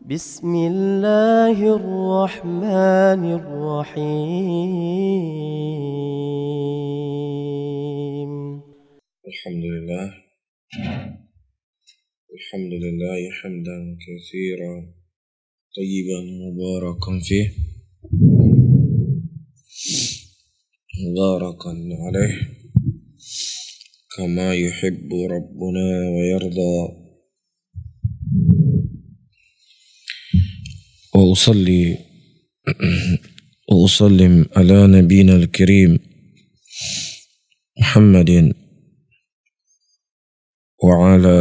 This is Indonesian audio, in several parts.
بسم الله الرحمن الرحيم الحمد لله حمدا كثيرا طيبا مباركا فيه مباركا عليه كما يحب ربنا ويرضى وأصلي وأسلم على نبينا الكريم محمد وعلى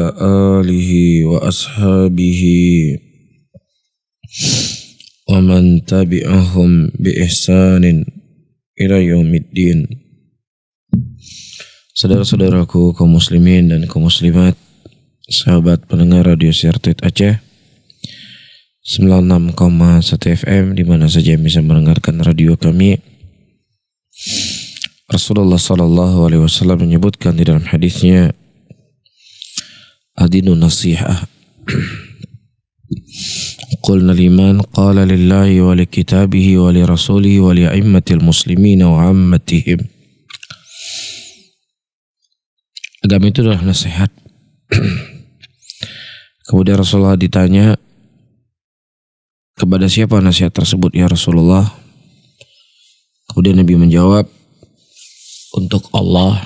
آله وأصحابه ومن تبعهم بإحسان إلى يوم الدين. Saudara-saudaraku kaum muslimin dan kaum muslimat, sahabat pendengar Radio Syartit Aceh 96,1 FM di mana saja yang bisa mendengarkan radio kami. Rasulullah sallallahu alaihi wasallam menyebutkan di dalam hadisnya, adinu nasihah. Qulna liman qala lillahi wa li kitabihi wa li rasulihi wa li a'immatil muslimina wa ammatihim. Agama itu adalah nasihat. Kemudian Rasulullah ditanya, kepada siapa nasihat tersebut ya Rasulullah? Kemudian Nabi menjawab, untuk Allah,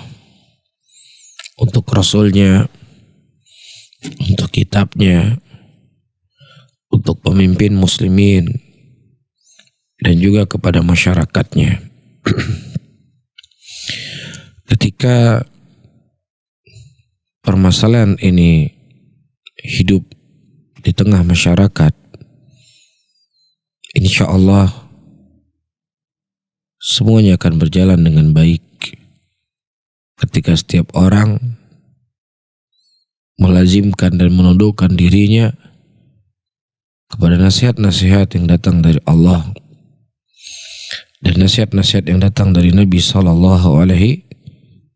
untuk Rasulnya, untuk kitabnya, untuk pemimpin muslimin, dan juga kepada masyarakatnya. Ketika permasalahan ini hidup di tengah masyarakat, insya Allah semuanya akan berjalan dengan baik ketika setiap orang melazimkan dan menundukkan dirinya kepada nasihat-nasihat yang datang dari Allah dan nasihat-nasihat yang datang dari Nabi sallallahu alaihi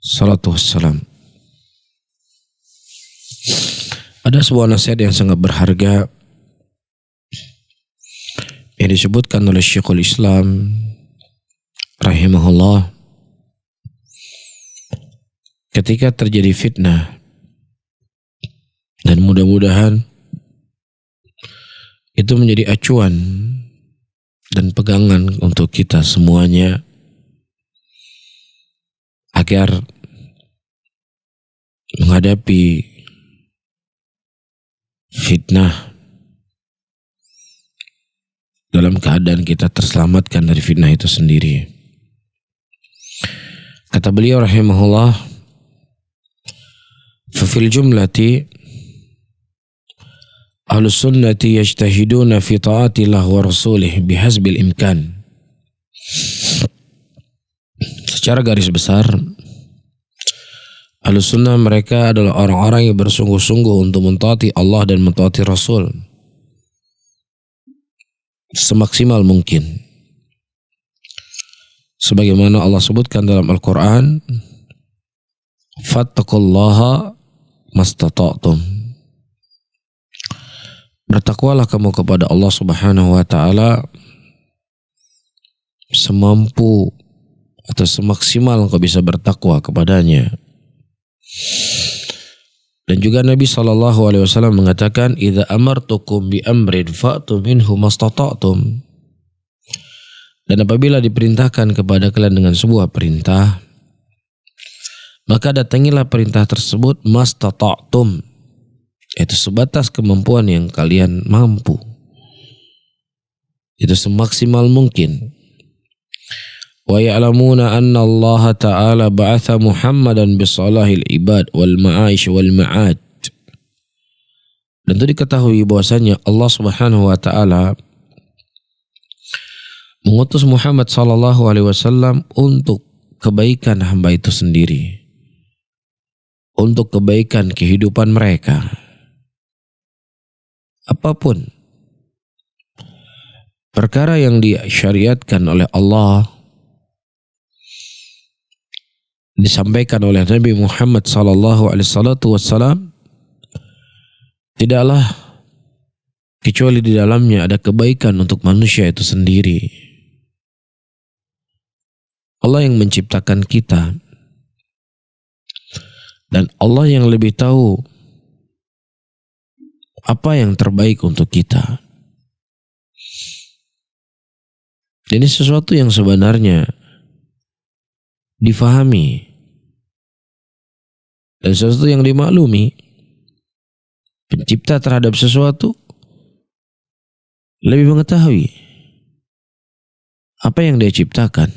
wasallam. Ada sebuah nasihat yang sangat berharga yang disebutkan oleh Syekhul Islam rahimahullah ketika terjadi fitnah, dan mudah-mudahan itu menjadi acuan dan pegangan untuk kita semuanya agar menghadapi fitnah dalam keadaan kita terselamatkan dari fitnah itu sendiri. Kata beliau rahimahullah, fafil jumlati ahlus sunnati yajtahiduna fi ta'atillah wa rasulih bihasbil imkan. Secara garis besar, ahlus sunnah mereka adalah orang-orang yang bersungguh-sungguh untuk mentaati Allah dan mentaati Rasul semaksimal mungkin. Sebagaimana Allah sebutkan dalam Al-Quran, fattaqullaha mastata'tum. Bertakwalah kamu kepada Allah subhanahu wa ta'ala semampu atau semaksimal engkau bisa bertakwa kepadanya. Dan juga Nabi SAW mengatakan, idza amartukum bi amrin fa'tu minhu mastata'tum. Dan apabila diperintahkan kepada kalian dengan sebuah perintah, maka datangilah perintah tersebut mastata'tum, yaitu sebatas kemampuan yang kalian mampu. Itu semaksimal mungkin. Wa ya'lamuna anna Allah Ta'ala ba'atha Muhammadan bisalahil ibad wal ma'aish wal ma'ad. Dan itu diketahui bahwasanya Allah Subhanahu wa Ta'ala mengutus Muhammad sallallahu alaihi wasallam untuk kebaikan hamba itu sendiri, untuk kebaikan kehidupan mereka. Apapun perkara yang disyariatkan oleh Allah, disampaikan oleh Nabi Muhammad sallallahu alaihi wasallam, tidaklah kecuali di dalamnya ada kebaikan untuk manusia itu sendiri. Allah yang menciptakan kita, dan Allah yang lebih tahu apa yang terbaik untuk kita. Ini sesuatu yang sebenarnya difahami dan sesuatu yang dimaklumi. Pencipta terhadap sesuatu lebih mengetahui apa yang dia ciptakan.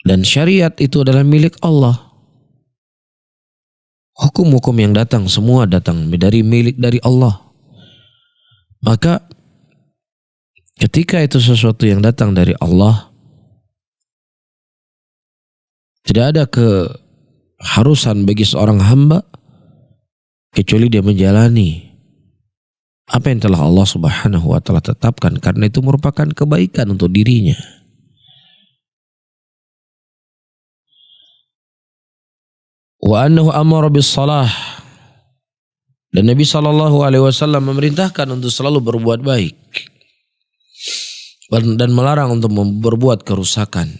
Dan syariat itu adalah milik Allah. Hukum-hukum yang datang semua datang dari milik dari Allah. Maka ketika itu sesuatu yang datang dari Allah, tidak ada keharusan bagi seorang hamba kecuali dia menjalani apa yang telah Allah Subhanahu wa taala tetapkan, karena itu merupakan kebaikan untuk dirinya. Wa annahu amara bis salah, dan Nabi SAW memerintahkan untuk selalu berbuat baik dan melarang untuk berbuat kerusakan.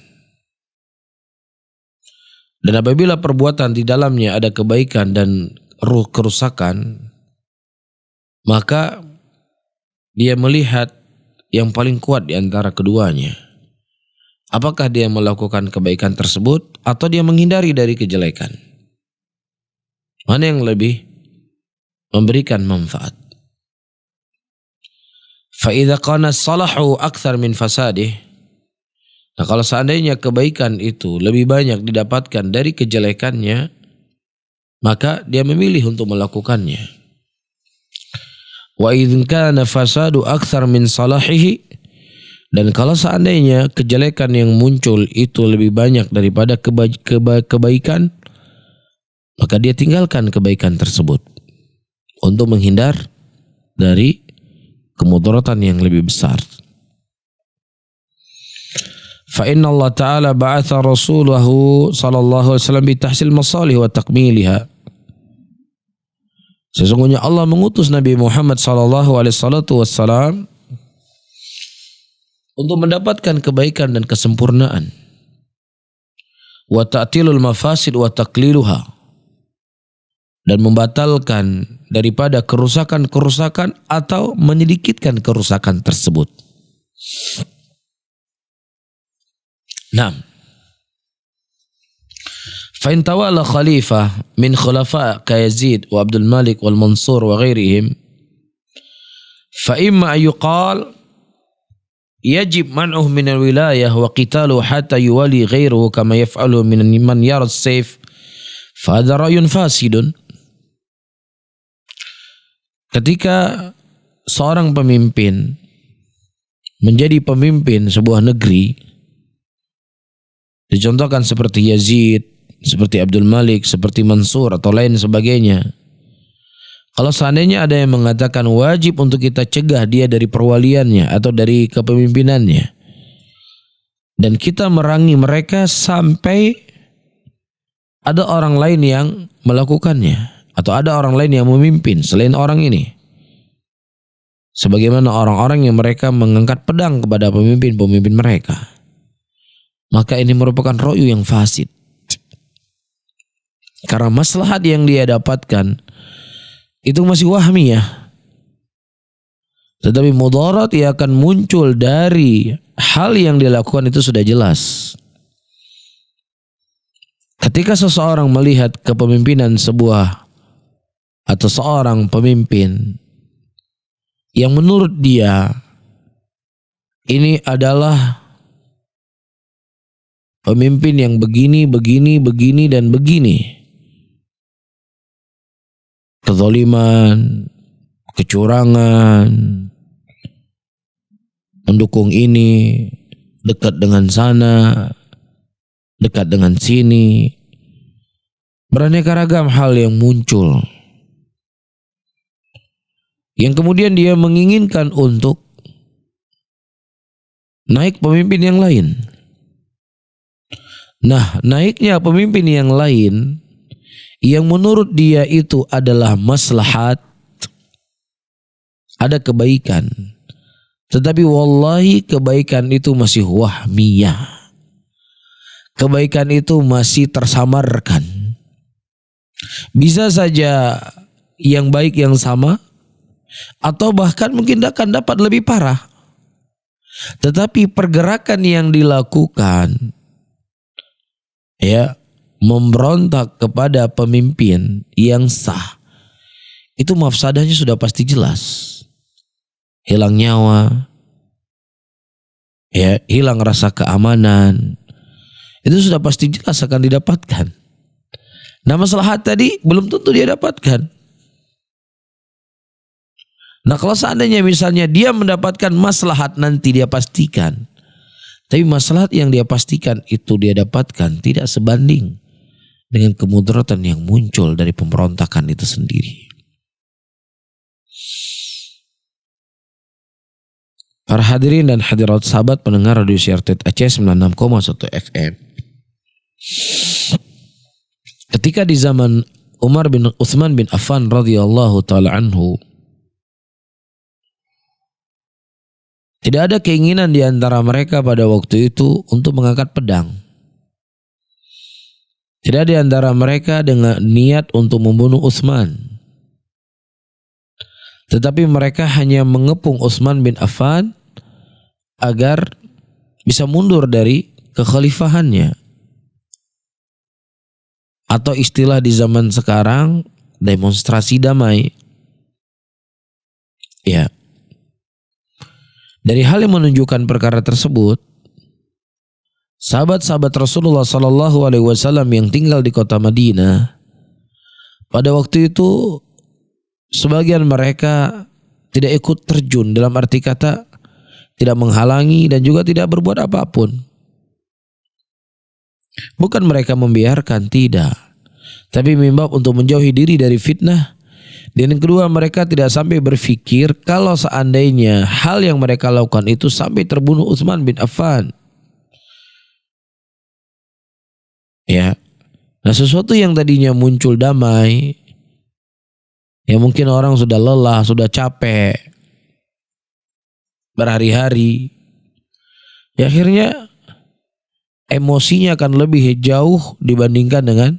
Dan apabila perbuatan di dalamnya ada kebaikan dan kerusakan, maka dia melihat yang paling kuat di antara keduanya. Apakah dia melakukan kebaikan tersebut atau dia menghindari dari kejelekan? Mana yang lebih memberikan manfaat? فَإِذَا قَانَ الصَّلَحُ أَكْثَرْ مِنْ فَسَادِهِ. Nah, kalau seandainya kebaikan itu lebih banyak didapatkan dari kejelekannya, maka dia memilih untuk melakukannya. وَإِذْ كَانَ فَسَادُ أَكْثَرْ مِنْ صَلَحِهِ. Dan kalau seandainya kejelekan yang muncul itu lebih banyak daripada kebaikan, maka dia tinggalkan kebaikan tersebut untuk menghindar dari kemudaratan yang lebih besar. Fa inna Allah Ta'ala ba'atha Rasulahu sallallahu alaihi wasallam bi tahsil masalih wa takmiliha. Sesungguhnya Allah mengutus Nabi Muhammad sallallahu alaihi wasallam untuk mendapatkan kebaikan dan kesempurnaan. Wa ta'tilul mafasid wa taqliluha, dan membatalkan daripada kerusakan-kerusakan atau menyedikitkan kerusakan tersebut. Nah, fa in tawalla khalifah min khulafa ka Yazid wa Abdul Malik wal Mansur wa ghairihim, fa imma yuqal yajib man'uhu min al-wilayah wa qitaluhu hatta yuwali ghairuhu kama yaf'alu min man yara as-sayf, fa hadha ra'yun fasidun. Ketika seorang pemimpin menjadi pemimpin sebuah negeri, dicontohkan seperti Yazid, seperti Abdul Malik, seperti Mansur atau lain sebagainya. Kalau seandainya ada yang mengatakan wajib untuk kita cegah dia dari perwaliannya atau dari kepemimpinannya, dan kita merangi mereka sampai ada orang lain yang melakukannya, atau ada orang lain yang memimpin selain orang ini, sebagaimana orang-orang yang mereka mengangkat pedang kepada pemimpin-pemimpin mereka, maka ini merupakan ro'yu yang fasid. Karena maslahat yang dia dapatkan itu masih wahmiyah, tetapi mudarat yang akan muncul dari hal yang dilakukan itu sudah jelas. Ketika seseorang melihat kepemimpinan sebuah atau seorang pemimpin yang menurut dia ini adalah pemimpin yang begini, dan begini, kezaliman, kecurangan, mendukung ini, dekat dengan sana, dekat dengan sini, beraneka ragam hal yang muncul, yang kemudian dia menginginkan untuk naik pemimpin yang lain. Nah, naiknya pemimpin yang lain yang menurut dia itu adalah maslahat, ada kebaikan, tetapi wallahi kebaikan itu masih wahmiyah. Kebaikan itu masih tersamarkan. Bisa saja yang baik yang sama, atau bahkan mungkin akan dapat lebih parah. Tetapi pergerakan yang dilakukan, ya, memberontak kepada pemimpin yang sah, itu mafsadahnya sudah pasti jelas. Hilang nyawa, ya, hilang rasa keamanan, itu sudah pasti jelas akan didapatkan. Nah, maslahat tadi belum tentu dia dapatkan. Nah, kalau seandainya misalnya dia mendapatkan maslahat, nanti dia pastikan. Tapi maslahat yang dia pastikan itu dia dapatkan tidak sebanding dengan kemudaratan yang muncul dari pemberontakan itu sendiri. Para hadirin dan hadirat sahabat pendengar radio siar TET Aceh 96,1 FM. Ketika di zaman Utsman bin Affan radhiyallahu taala anhu, tidak ada keinginan di antara mereka pada waktu itu untuk mengangkat pedang. Tidak ada di antara mereka dengan niat untuk membunuh Utsman. Tetapi mereka hanya mengepung Utsman bin Affan agar bisa mundur dari kekhalifahannya. Atau istilah di zaman sekarang, demonstrasi damai. Ya. Dari hal yang menunjukkan perkara tersebut, sahabat-sahabat Rasulullah Sallallahu Alaihi Wasallam yang tinggal di kota Madinah, pada waktu itu sebagian mereka tidak ikut terjun, dalam arti kata tidak menghalangi dan juga tidak berbuat apapun. Bukan mereka membiarkan, tidak, tapi mimbab untuk menjauhi diri dari fitnah. Dan yang kedua, mereka tidak sampai berpikir kalau seandainya hal yang mereka lakukan itu sampai terbunuh Utsman bin Affan. Ya. Nah, sesuatu yang tadinya muncul damai, ya mungkin orang sudah lelah, sudah capek berhari-hari, ya akhirnya emosinya akan lebih jauh dibandingkan dengan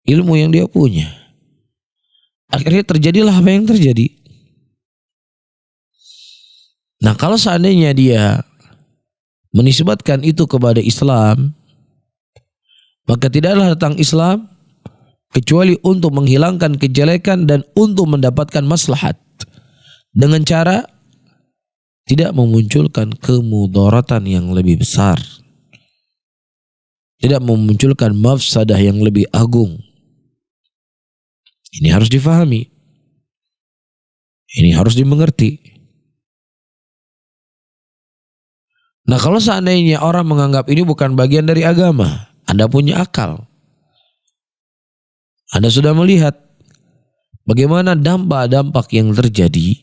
ilmu yang dia punya. Akhirnya terjadilah apa yang terjadi. Nah, kalau seandainya dia menisbatkan itu kepada Islam, maka tidaklah datang Islam kecuali untuk menghilangkan kejelekan dan untuk mendapatkan maslahat, dengan cara tidak memunculkan kemudaratan yang lebih besar, tidak memunculkan mafsadah yang lebih agung. Ini harus difahami, ini harus dimengerti. Nah, kalau seandainya orang menganggap ini bukan bagian dari agama, Anda punya akal, Anda sudah melihat bagaimana dampak-dampak yang terjadi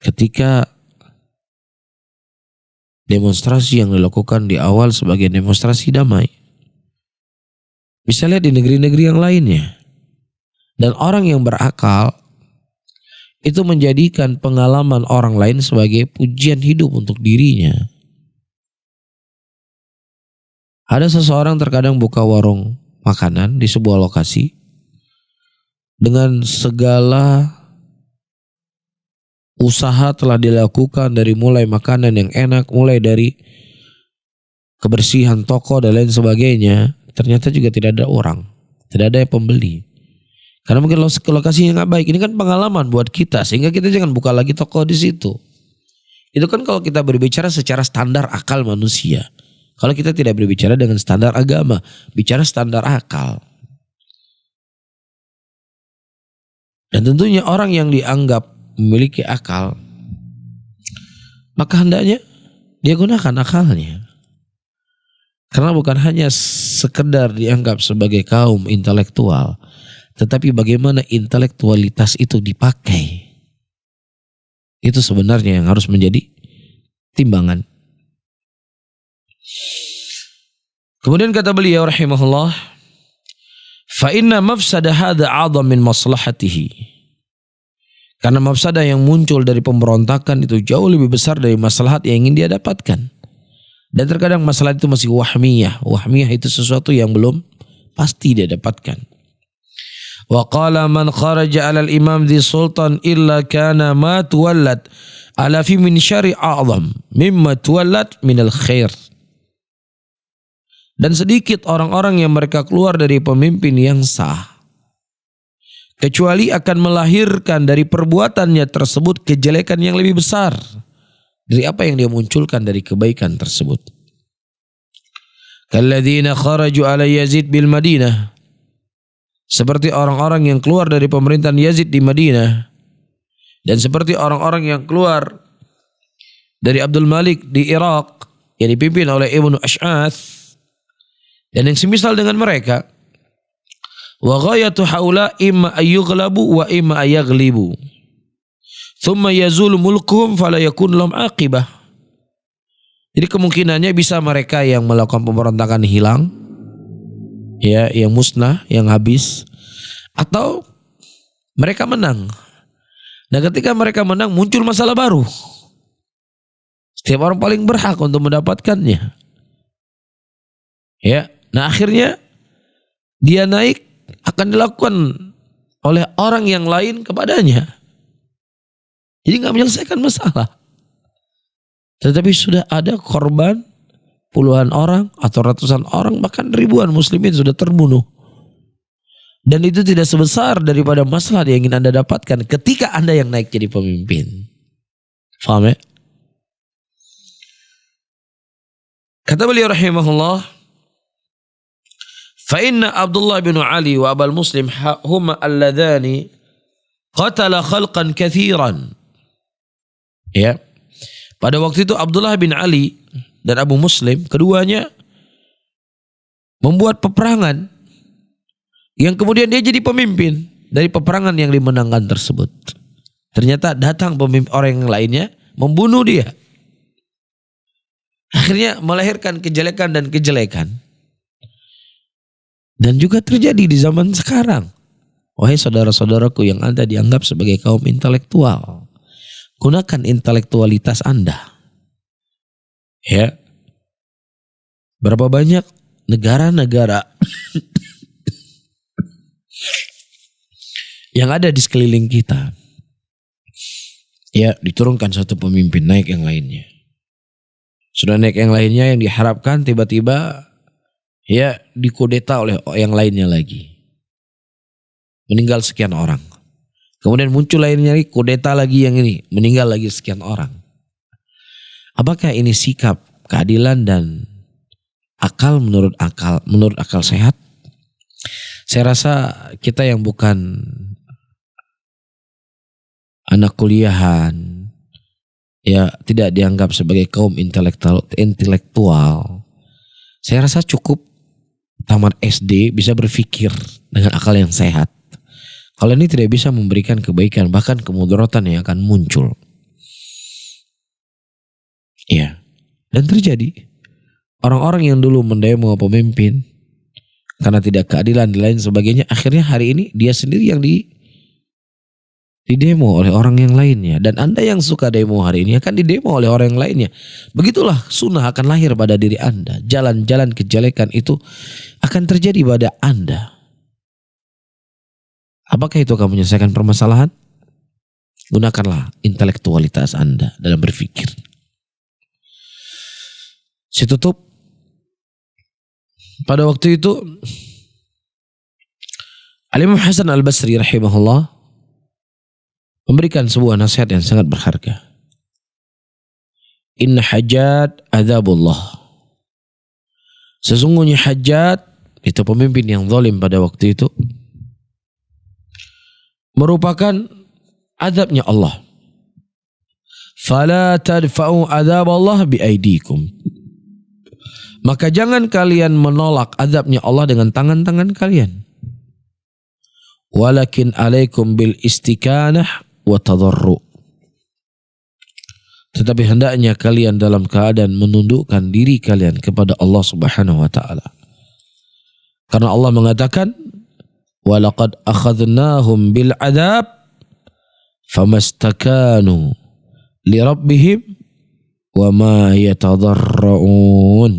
ketika demonstrasi yang dilakukan di awal sebagai demonstrasi damai. Bisa lihat di negeri-negeri yang lainnya. Dan orang yang berakal itu menjadikan pengalaman orang lain sebagai pujian hidup untuk dirinya. Ada seseorang terkadang buka warung makanan di sebuah lokasi dengan segala usaha telah dilakukan, dari mulai makanan yang enak, mulai dari kebersihan toko dan lain sebagainya. Ternyata juga tidak ada orang, tidak ada yang pembeli. Karena mungkin lokasinya nggak baik. Ini kan pengalaman buat kita, sehingga kita jangan buka lagi toko di situ. Itu kan kalau kita berbicara secara standar akal manusia. Kalau kita tidak berbicara dengan standar agama, bicara standar akal. Dan tentunya orang yang dianggap memiliki akal, maka hendaknya dia gunakan akalnya. Karena bukan hanya sekedar dianggap sebagai kaum intelektual, tetapi bagaimana intelektualitas itu dipakai. Itu sebenarnya yang harus menjadi timbangan. Kemudian kata beliau rahimahullah, Fa inna mafsada hadha 'adzam min maslahatihi. Karena mafsadah yang muncul dari pemberontakan itu jauh lebih besar dari maslahat yang ingin dia dapatkan. Dan terkadang masalah itu masih wahmiyah. Wahmiyah itu sesuatu yang belum pasti dia dapatkan. Wa qala man kharaja 'ala al-imam dhi sultan illa kana ma tuwallat ala fi min syari' a'zam mimma tuwallat min al-khair. Dan sedikit orang-orang yang mereka keluar dari pemimpin yang sah, kecuali akan melahirkan dari perbuatannya tersebut kejelekan yang lebih besar dari apa yang dia munculkan dari kebaikan tersebut. Kalladzina kharaju ala Yazid bil Madinah. Seperti orang-orang yang keluar dari pemerintahan Yazid di Madinah. Dan seperti orang-orang yang keluar dari Abdul Malik di Irak yang dipimpin oleh Ibnu Ash'ath. Dan yang semisal dengan mereka. Wa ghayatu haula imma ayyughlabu wa imma ayaghlibu. Thumma yazulu mulkuhum fala yakun lahum aqibah. Jadi kemungkinannya bisa mereka yang melakukan pemberontakan hilang, ya, yang musnah, yang habis, atau mereka menang. Nah, ketika mereka menang muncul masalah baru. Setiap orang paling berhak untuk mendapatkannya. Ya, nah akhirnya dia naik akan dilakukan oleh orang yang lain kepadanya. Jadi nggak menyelesaikan masalah. Tetapi sudah ada korban puluhan orang atau ratusan orang, bahkan ribuan muslimin sudah terbunuh. Dan itu tidak sebesar daripada masalah yang ingin Anda dapatkan ketika Anda yang naik jadi pemimpin. Faham ya? Kata beliau rahimahullah, fa inna Abdullah bin Ali wa Abul Muslim huma alladhani qatala khalqan kathiran. Ya. Pada waktu itu Abdullah bin Ali dan Abu Muslim keduanya membuat peperangan yang kemudian dia jadi pemimpin dari peperangan yang dimenangkan tersebut. Ternyata datang pemimpin orang yang lainnya membunuh dia. Akhirnya melahirkan kejelekan dan kejelekan. Dan juga terjadi di zaman sekarang. Wahai saudara-saudaraku yang Anda dianggap sebagai kaum intelektual, gunakan intelektualitas Anda. Ya. Berapa banyak negara-negara yang ada di sekeliling kita. Ya, diturunkan satu pemimpin, naik yang lainnya. Sudah naik yang lainnya, yang diharapkan tiba-tiba ya dikudeta oleh yang lainnya lagi. Meninggal sekian orang. Kemudian muncul lainnya lagi, kudeta lagi yang ini, meninggal lagi sekian orang. Apakah ini sikap keadilan dan akal menurut akal sehat? Saya rasa kita yang bukan anak kuliahan, ya tidak dianggap sebagai kaum intelektual. Saya rasa cukup tamat SD bisa berpikir dengan akal yang sehat. Kalau ini tidak bisa memberikan kebaikan, bahkan kemudaratan yang akan muncul. Ya, dan terjadi. Orang-orang yang dulu mendemo pemimpin karena tidak keadilan dan lain sebagainya, akhirnya hari ini dia sendiri yang didemo oleh orang yang lainnya. Dan Anda yang suka demo hari ini akan didemo oleh orang yang lainnya. Begitulah sunnah akan lahir pada diri Anda. Jalan-jalan kejelekan itu akan terjadi pada Anda. Apakah itu akan menyelesaikan permasalahan? Gunakanlah intelektualitas Anda dalam berpikir. Saya tutup. Pada waktu itu Al-Imam Hasan Al-Basri rahimahullah memberikan sebuah nasihat yang sangat berharga. Inna Hajjat adzabullah. Sesungguhnya Hajjat, itu pemimpin yang zalim pada waktu itu, merupakan azabnya Allah. Fala tadfa'u adzaballah biaidikum. Maka jangan kalian menolak azabnya Allah dengan tangan-tangan kalian. Walakin alaikum bil istiqanah wa tadarru. Tetapi hendaknya kalian dalam keadaan menundukkan diri kalian kepada Allah Subhanahu wa taala. Karena Allah mengatakan, walaqad akhadnahum bil adab famastakanu li rabbihim wa ma yatadarraun.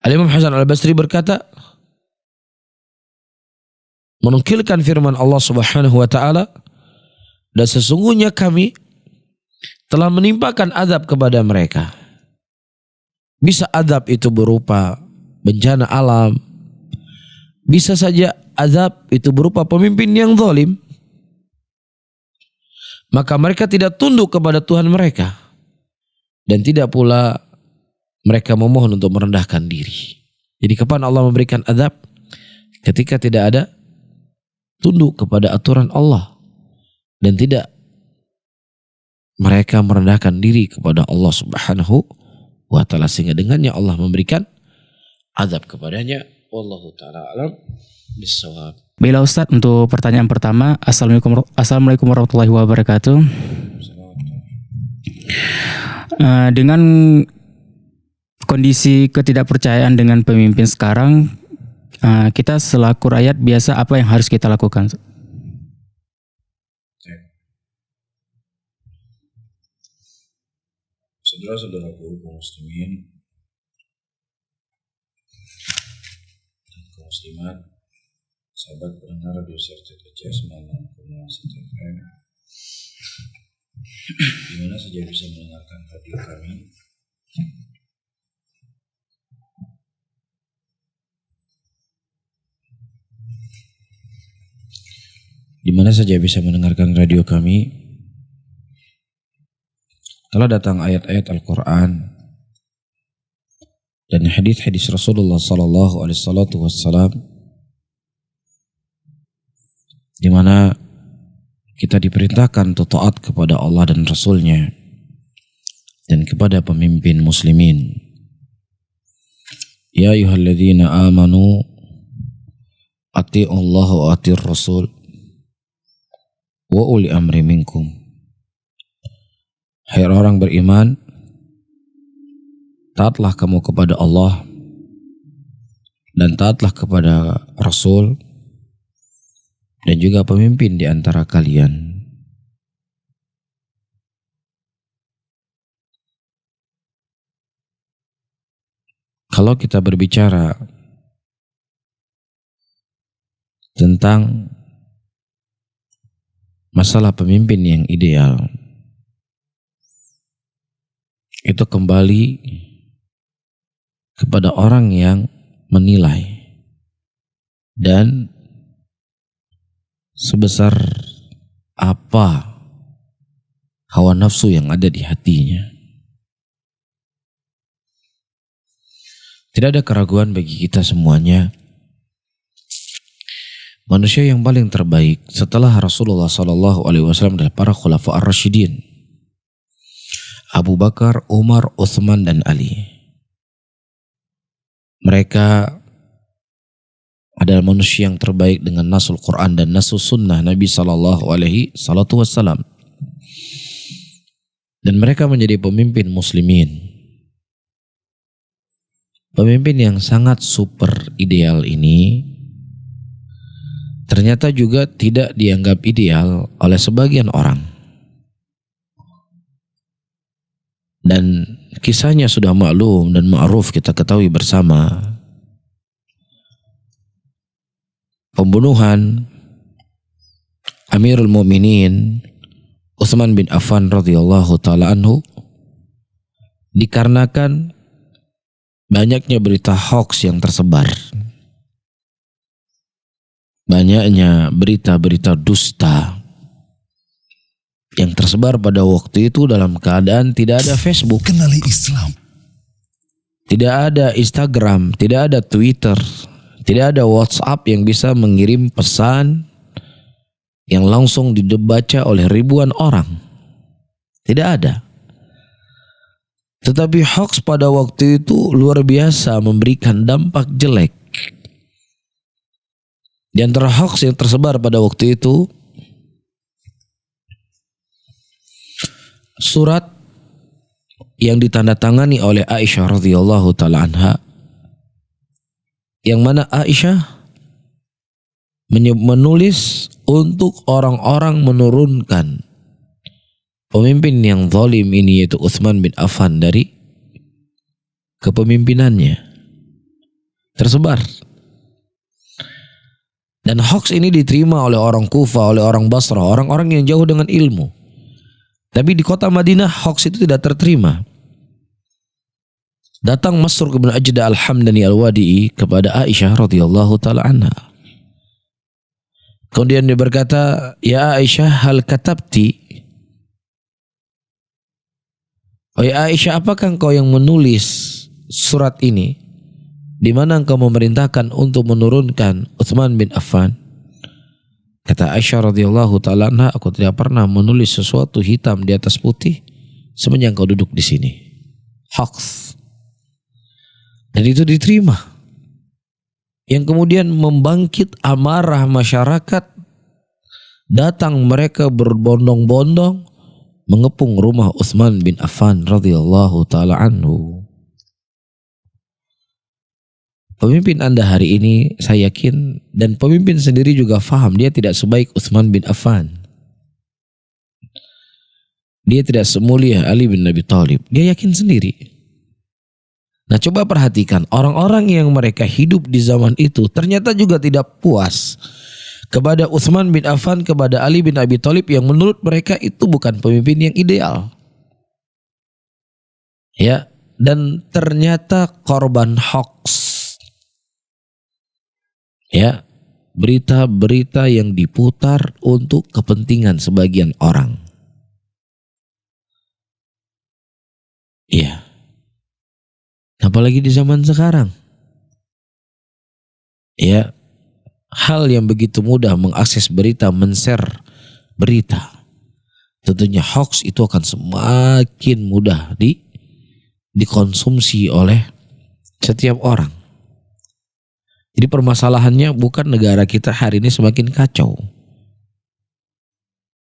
Al-Imam Hasan Al-Basri berkata, menukilkan firman Allah Subhanahu wa taala, dan sesungguhnya kami telah menimpakan azab kepada mereka. Bisa azab itu berupa bencana alam, bisa saja azab itu berupa pemimpin yang zalim. Maka mereka tidak tunduk kepada Tuhan mereka, dan tidak pula mereka memohon untuk merendahkan diri. Jadi kapan Allah memberikan azab? Ketika tidak ada tunduk kepada aturan Allah, dan tidak mereka merendahkan diri kepada Allah Subhanahu wa taala, sehingga dengannya Allah memberikan azab kepadanya. Wallahu taala alam bissawab. Baiklah Ustaz, untuk pertanyaan pertama, Assalamualaikum warahmatullahi wabarakatuh. Dengan kondisi ketidakpercayaan dengan pemimpin sekarang, kita selaku rakyat biasa apa yang harus kita lakukan? Saudara-saudaraku kaum muslimin dan kaum muslimat, sahabat pendengar radio Sertifikat KCS 96,1 FM, di mana saja bisa mendengarkan radio kami, di mana saja bisa mendengarkan radio kami, telah datang ayat-ayat Al-Quran dan hadis-hadis Rasulullah Sallallahu Alaihi Wasallam, di mana kita diperintahkan untuk taat kepada Allah dan Rasul-Nya dan kepada pemimpin muslimin. Ya ayyuhalladzina amanu ati'u Allah wa ati'ur Rasul wa uli amri minkum. Hai orang beriman, taatlah kamu kepada Allah dan taatlah kepada Rasul dan juga pemimpin di antara kalian. Kalau kita berbicara tentang masalah pemimpin yang ideal, itu kembali kepada orang yang menilai dan sebesar apa hawa nafsu yang ada di hatinya. Tidak ada keraguan bagi kita semuanya, manusia yang paling terbaik setelah Rasulullah Sallallahu Alaihi Wasallam adalah para khulafa ar-rasyidin, Abu Bakar, Umar, Utsman, dan Ali. Mereka adalah manusia yang terbaik dengan nasul Quran dan nasul sunnah Nabi Sallallahu Alaihi Wasallam. Dan mereka menjadi pemimpin muslimin. Pemimpin yang sangat super ideal ini ternyata juga tidak dianggap ideal oleh sebagian orang. Dan kisahnya sudah maklum dan ma'ruf, kita ketahui bersama. Pembunuhan Amirul Mukminin Utsman bin Affan radhiyallahu taala anhu dikarenakan banyaknya berita hoax yang tersebar. Banyaknya berita-berita dusta yang tersebar pada waktu itu dalam keadaan tidak ada Facebook, kenali Islam, tidak ada Instagram, tidak ada Twitter, tidak ada WhatsApp yang bisa mengirim pesan yang langsung dibaca oleh ribuan orang. Tidak ada. Tetapi hoax pada waktu itu luar biasa memberikan dampak jelek. Di antara hoax yang tersebar pada waktu itu, surat yang ditandatangani oleh Aisyah radhiyallahu taala anha, yang mana Aisyah menulis untuk orang-orang menurunkan pemimpin yang zalim ini, yaitu Utsman bin Affan, dari kepemimpinannya. Tersebar. Dan hoax ini diterima oleh orang Kufah, oleh orang Basrah, orang-orang yang jauh dengan ilmu. Tapi di kota Madinah hoax itu tidak terterima. Datang Masruq bin Ajda al-Hamdani al-Wadi'i kepada Aisyah radhiyallahu taala anha. Kemudian dia berkata, "Ya Aisyah, hal katabti?" "Oh ya Aisyah, apakah engkau yang menulis surat ini di mana engkau memerintahkan untuk menurunkan Utsman bin Affan?" Kata Aisyah radhiyallahu taala anha, "Aku tidak pernah menulis sesuatu hitam di atas putih semenjak engkau duduk di sini." Hoax. Dan itu diterima. Yang kemudian membangkit amarah masyarakat. Datang mereka berbondong-bondong mengepung rumah Utsman bin Affan radhiyallahu taala anhu. Pemimpin Anda hari ini, saya yakin, dan pemimpin sendiri juga faham, dia tidak sebaik Utsman bin Affan. Dia tidak semulia Ali bin Abi Thalib. Dia yakin sendiri. Nah, coba perhatikan, orang-orang yang mereka hidup di zaman itu ternyata juga tidak puas kepada Utsman bin Affan, kepada Ali bin Abi Thalib yang menurut mereka itu bukan pemimpin yang ideal. Ya, dan ternyata korban hoax. Ya, berita-berita yang diputar untuk kepentingan sebagian orang. Ya. Apalagi di zaman sekarang. Ya, hal yang begitu mudah mengakses berita, men-share berita. Tentunya hoax itu akan semakin mudah dikonsumsi oleh setiap orang. Jadi permasalahannya bukan negara kita hari ini semakin kacau.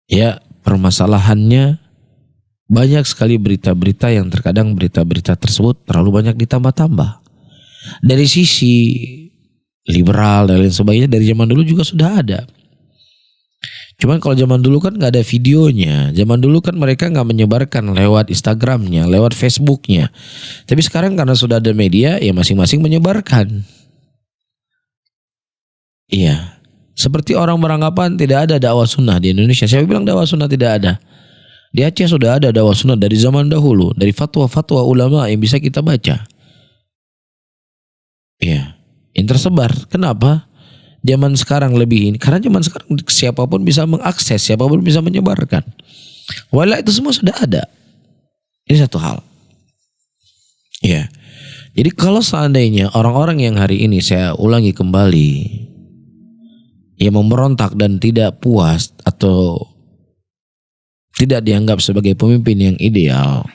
Ya, permasalahannya banyak sekali berita-berita yang terkadang berita-berita tersebut terlalu banyak ditambah-tambah. Dari sisi liberal dan lain sebagainya dari zaman dulu juga sudah ada. Cuman kalau zaman dulu kan nggak ada videonya. Zaman dulu kan mereka nggak menyebarkan lewat Instagramnya, lewat Facebooknya. Tapi sekarang karena sudah ada media, ya masing-masing menyebarkan. Iya. Seperti orang beranggapan tidak ada dakwah sunnah di Indonesia. Siapa bilang dakwah sunnah tidak ada? Di Aceh sudah ada dakwah sunnah dari zaman dahulu, dari fatwa-fatwa ulama yang bisa kita baca. Ya, yang tersebar. Kenapa? Zaman sekarang lebih ini, karena zaman sekarang siapapun bisa mengakses, siapapun bisa menyebarkan. Walau itu semua sudah ada. Ini satu hal. Ya, jadi kalau seandainya orang-orang yang hari ini, saya ulangi kembali, yang memberontak dan tidak puas atau tidak dianggap sebagai pemimpin yang ideal.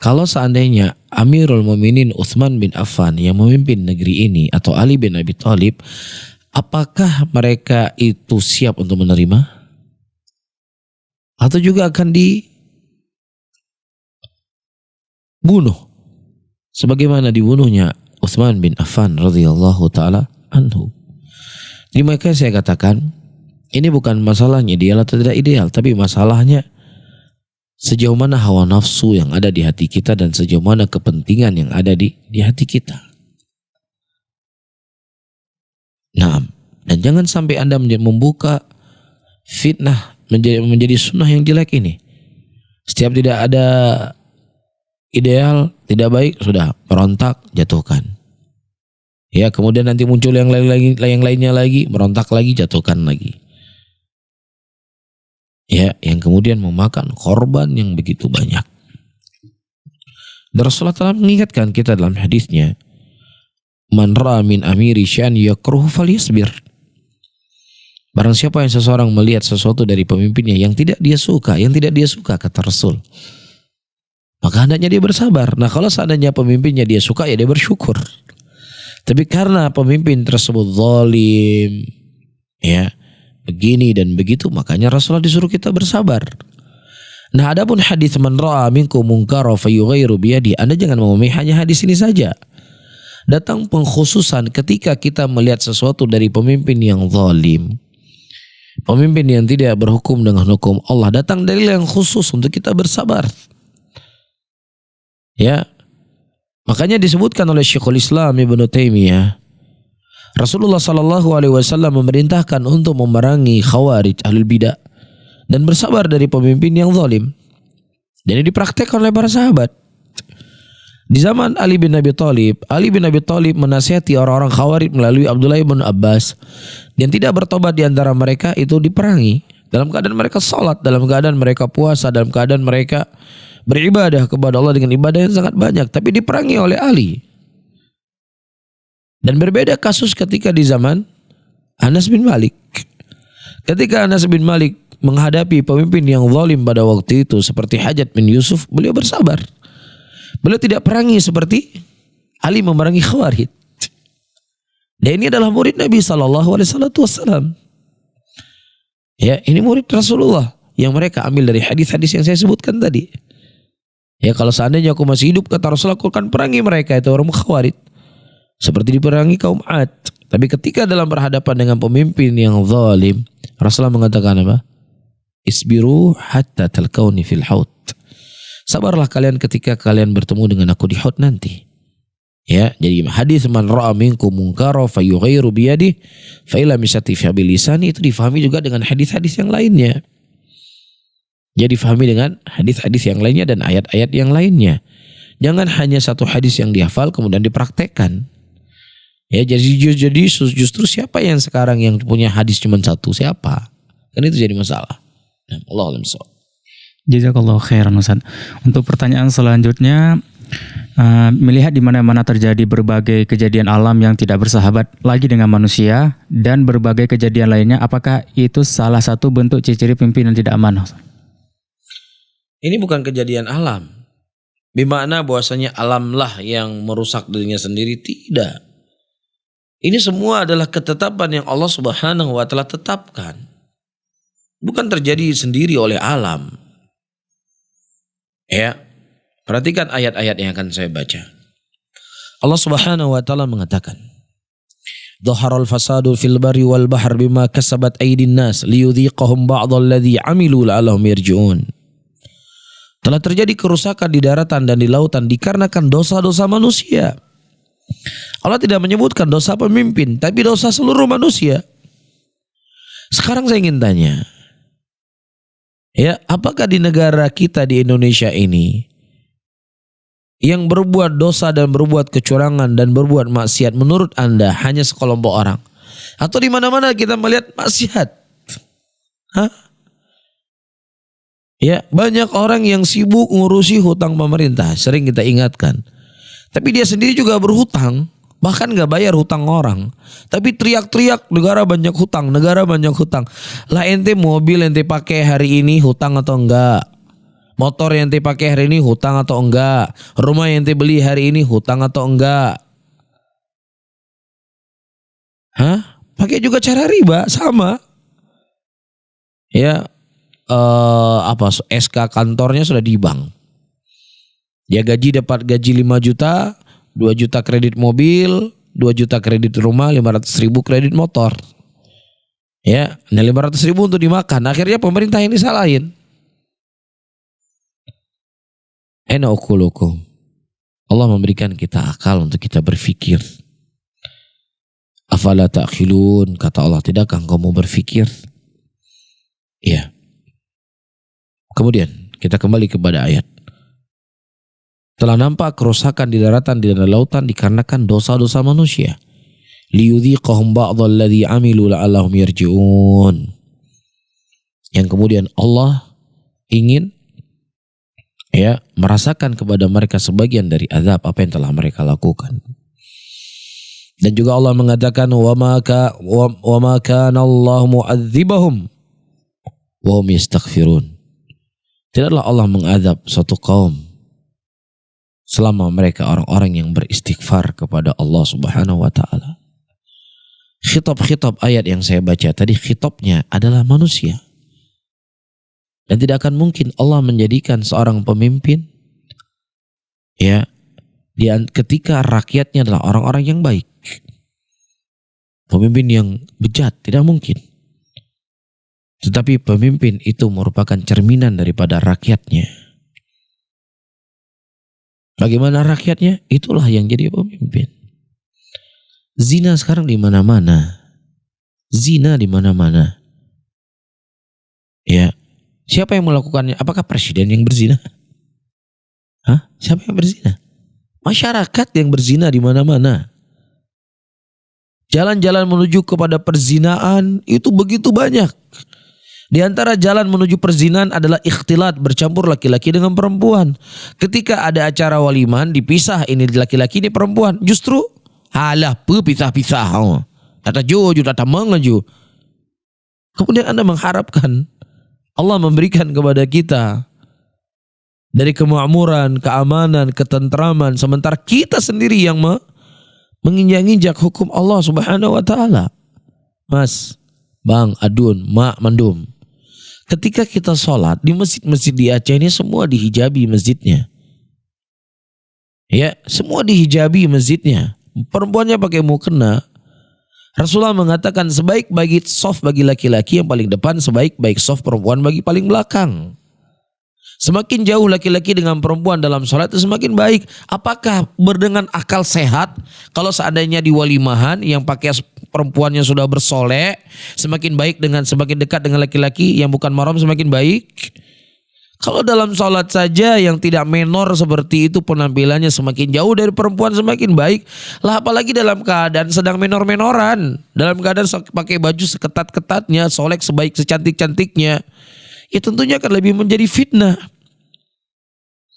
Kalau seandainya Amirul Mukminin Utsman bin Affan yang memimpin negeri ini atau Ali bin Abi Thalib, apakah mereka itu siap untuk menerima? Atau juga akan dibunuh sebagaimana dibunuhnya Utsman bin Affan radhiyallahu taala anhu. Jadi makanya saya katakan, ini bukan masalahnya ideal atau tidak ideal, tapi masalahnya sejauh mana hawa nafsu yang ada di hati kita dan sejauh mana kepentingan yang ada di hati kita. Nah, dan jangan sampai Anda membuka fitnah menjadi sunnah yang jelek ini. Setiap tidak ada ideal, tidak baik, sudah berontak, jatuhkan. Ya, kemudian nanti muncul yang lainnya lagi, berontak lagi, jatuhkan lagi. Ya, yang kemudian memakan korban yang begitu banyak. Dan Rasulullah telah mengingatkan kita dalam hadisnya, "Man ra'a min amiri sya'an yakruhu falyasbir." Barang siapa yang seseorang melihat sesuatu dari pemimpinnya yang tidak dia suka, kata Rasul, maka hendaknya dia bersabar. Nah, kalau seandainya pemimpinnya dia suka, ya dia bersyukur. Tapi karena pemimpin tersebut zalim, ya, begini dan begitu, makanya Rasulullah disuruh kita bersabar. Nah, adapun hadis man ra'a minkum munkara fayughayyiru biyadi, Anda jangan memahami hanya hadis ini saja. datang pengkhususan ketika kita melihat sesuatu dari pemimpin yang zalim, pemimpin yang tidak berhukum dengan hukum Allah, datang dalil yang khusus untuk kita bersabar. Ya, makanya disebutkan oleh Syekhul Islam Ibnu Taimiyah, Rasulullah Shallallahu Alaihi Wasallam memerintahkan untuk memerangi khawarij ahlul bidah dan bersabar dari pemimpin yang zalim. Dan ini dipraktekkan oleh para sahabat. Di zaman Ali bin Abi Thalib menasihati orang-orang khawarij melalui Abdullah bin Abbas, dan tidak bertobat di antara mereka itu diperangi. Dalam keadaan mereka salat, dalam keadaan mereka puasa, dalam keadaan mereka beribadah kepada Allah dengan ibadah yang sangat banyak, tapi diperangi oleh Ali. Dan berbeda kasus ketika di zaman Anas bin Malik. Ketika Anas bin Malik menghadapi pemimpin yang zalim pada waktu itu seperti Hajjaj bin Yusuf, beliau bersabar. Beliau tidak perangi seperti Ali memerangi Khawarij. Dan ini adalah murid Nabi SAW. Ya, ini murid Rasulullah yang mereka ambil dari hadis-hadis yang saya sebutkan tadi. Ya, kalau seandainya aku masih hidup, kata Rasulullah, aku akan perangi mereka, itu orang Khawarij, seperti diperangi kaum Ad. Tapi ketika dalam berhadapan dengan pemimpin yang zalim, Rasulullah mengatakan apa? Isbiru hatta talqauni fil haut. Sabarlah kalian ketika kalian bertemu dengan aku di haut nanti. Ya, jadi hadis man ra'a minkum munkara fayughayyiru biyadihi fa illa misati fi bilisani, itu difahami juga dengan hadis-hadis yang lainnya. Jadi difahami dengan hadis-hadis yang lainnya dan ayat-ayat yang lainnya. Jangan hanya satu hadis yang dihafal kemudian dipraktekkan. Ya, jadi justru siapa yang sekarang yang punya hadis cuma satu? Siapa? Kan itu jadi masalah. Allah alam bissawab. Jazakallahu khairan Ustaz. Untuk pertanyaan selanjutnya, melihat di mana-mana terjadi berbagai kejadian alam yang tidak bersahabat lagi dengan manusia dan berbagai kejadian lainnya, apakah itu salah satu bentuk ciri-ciri pimpinan tidak amanah? Ini bukan kejadian alam. Bimana bahwasanya alamlah yang merusak dirinya sendiri, tidak. Ini semua adalah ketetapan yang Allah Subhanahu wa taala tetapkan. Bukan terjadi sendiri oleh alam. Ya, perhatikan ayat-ayat yang akan saya baca. Allah Subhanahu wa taala mengatakan, "Dhaharal fasadu fil barri wal bahr bima kasabat aydin nas liyudhiqahum ba'dalladzi 'amilu la'allahum yarji'un." Telah terjadi kerusakan di daratan dan di lautan dikarenakan dosa-dosa manusia. Allah tidak menyebutkan dosa pemimpin, tapi dosa seluruh manusia. Sekarang saya ingin tanya, ya, apakah di negara kita di Indonesia ini yang berbuat dosa dan berbuat kecurangan dan berbuat maksiat menurut Anda hanya sekelompok orang? Atau di mana-mana kita melihat maksiat? Hah? Ya, banyak orang yang sibuk ngurusi hutang pemerintah, sering kita ingatkan. Tapi dia sendiri juga berhutang, bahkan gak bayar hutang orang. Tapi teriak-teriak, negara banyak hutang, negara banyak hutang. Lah ente mobil ente pakai hari ini hutang atau enggak? Motor yang ente pakai hari ini hutang atau enggak? Rumah yang ente beli hari ini hutang atau enggak? Hah? Pakai juga cara riba, sama. Ya, SK kantornya sudah di bank. Dia dapat gaji 5 juta, 2 juta kredit mobil, 2 juta kredit rumah, 500.000 kredit motor. Ya, 500.000 untuk dimakan. Akhirnya pemerintah yang disalahin. Ena ukulukum. Allah memberikan kita akal untuk kita berfikir. Afala ta'qilun, kata Allah, tidakkah engkau mau berfikir? Iya. Kemudian kita kembali kepada ayat. Telah nampak kerusakan di daratan dan di lautan dikarenakan dosa-dosa manusia. Liyudhiqahum ba'dalladzi 'amilu la'allahum yarji'un. Yang kemudian Allah ingin merasakan kepada mereka sebagian dari azab apa yang telah mereka lakukan. Dan juga Allah mengatakan wa ma kana Allah mu'adzibahum wa hum yastaghfirun. Tidaklah Allah mengazab suatu kaum selama mereka orang-orang yang beristighfar kepada Allah Subhanahu wa taala. Khitab-khitab ayat yang saya baca tadi, khitabnya adalah manusia. Dan tidak akan mungkin Allah menjadikan seorang pemimpin ketika rakyatnya adalah orang-orang yang baik. Pemimpin yang bejat tidak mungkin. Tetapi pemimpin itu merupakan cerminan daripada rakyatnya. Bagaimana rakyatnya? Itulah yang jadi pemimpin. Zina sekarang di mana-mana. Zina di mana-mana. Ya, siapa yang melakukannya? Apakah presiden yang berzina? Hah? Siapa yang berzina? Masyarakat yang berzina di mana-mana. Jalan-jalan menuju kepada perzinaan itu begitu banyak. Di antara jalan menuju perzinahan adalah ikhtilat, bercampur laki-laki dengan perempuan. Ketika ada acara waliman, dipisah ini laki-laki ini perempuan. Justru halah pisah-pisah. Tata jojo, tata mengaju. Kemudian Anda mengharapkan Allah memberikan kepada kita dari kemakmuran, keamanan, ketentraman, sementara kita sendiri yang menginjak-injak hukum Allah Subhanahu wa taala. Mas, Bang, Adun, Mak, Mandum. Ketika kita sholat di masjid-masjid di Aceh ini semua dihijabi masjidnya. Ya, semua dihijabi masjidnya. Perempuannya pakai mukena. Rasulullah mengatakan sebaik-baik soft bagi laki-laki yang paling depan, sebaik-baik soft perempuan bagi paling belakang. Semakin jauh laki-laki dengan perempuan dalam sholat itu semakin baik. Apakah berdengan akal sehat kalau seandainya di walimahan yang pakai perempuannya sudah bersolek semakin baik dengan semakin dekat dengan laki-laki yang bukan mahram semakin baik? Kalau dalam sholat saja yang tidak menor seperti itu penampilannya semakin jauh dari perempuan semakin baik. Lah apalagi dalam keadaan sedang menor-menoran. Dalam keadaan pakai baju seketat-ketatnya, solek sebaik secantik-cantiknya. Ya tentunya akan lebih menjadi fitnah.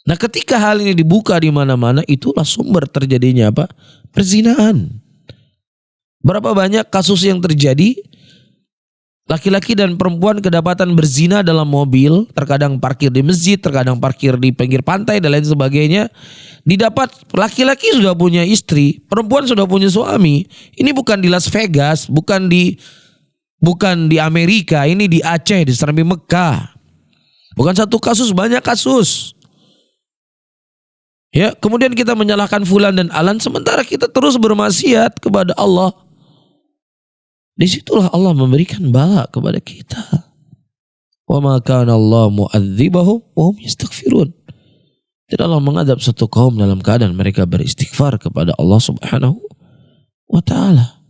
Nah ketika hal ini dibuka di mana-mana itulah sumber terjadinya apa? Perzinahan. Berapa banyak kasus yang terjadi? Laki-laki dan perempuan kedapatan berzina dalam mobil, terkadang parkir di masjid, terkadang parkir di pinggir pantai dan lain sebagainya. Didapat laki-laki sudah punya istri, perempuan sudah punya suami. Ini bukan di Las Vegas, bukan di Amerika, ini di Aceh, di Serambi Mekah. Bukan satu kasus, banyak kasus. Ya, kemudian kita menyalahkan fulan dan alan sementara kita terus bermaksiat kepada Allah. Disitulah Allah memberikan bala kepada kita. Wa ma kana Allah mu'adzibahum wa hum yastaghfirun. Tidaklah mengadab satu kaum dalam keadaan mereka beristighfar kepada Allah Subhanahu wa taala.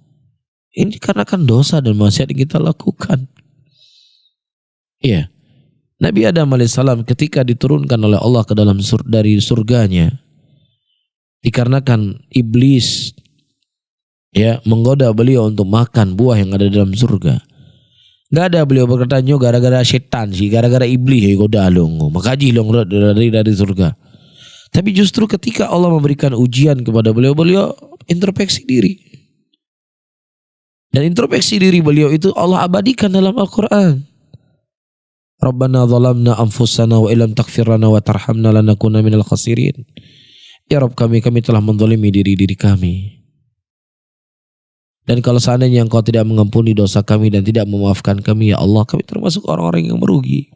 Ini dikarenakan dosa dan maksiat yang kita lakukan. Iya. Nabi Adam alaihissalam ketika diturunkan oleh Allah ke dalam dari surganya, dikarenakan iblis menggoda beliau untuk makan buah yang ada dalam surga. Gak ada beliau berkata gara-gara setan sih, gara-gara iblis ya goda long, makaji long dari surga. Tapi justru ketika Allah memberikan ujian kepada beliau introspeksi diri. Dan introspeksi diri beliau itu Allah abadikan dalam Al-Quran. Rabbana zalamna anfusana wa illam taghfir lana wa tarhamna lanakuna minal khasirin. Ya Rabb kami telah menzalimi diri kami. Dan kalau seandainya Engkau tidak mengampuni dosa kami dan tidak memaafkan kami, ya Allah, kami termasuk orang-orang yang merugi.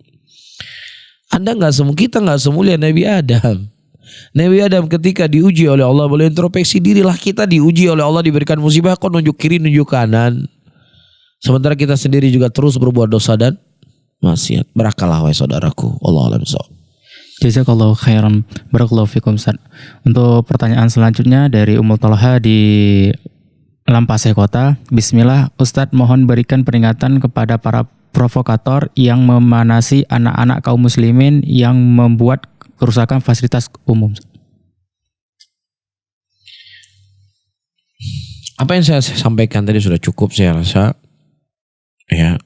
Kita nggak semulia Nabi Adam. Nabi Adam ketika diuji oleh Allah boleh introspeksi dirilah, kita diuji oleh Allah diberikan musibah kok nunjuk kiri nunjuk kanan. Sementara kita sendiri juga terus berbuat dosa dan maksiat. Berakallah wahai saudaraku. Wallahu a'lam bishawab. Jazakallahu khairan. Barakallahu fikum Ustaz. Untuk pertanyaan selanjutnya dari Ummul Talha di Lampasai Kota. Bismillah, Ustadz mohon berikan peringatan kepada para provokator yang memanasi anak-anak kaum muslimin yang membuat kerusakan fasilitas umum. Apa yang saya sampaikan tadi sudah cukup saya rasa. Ya.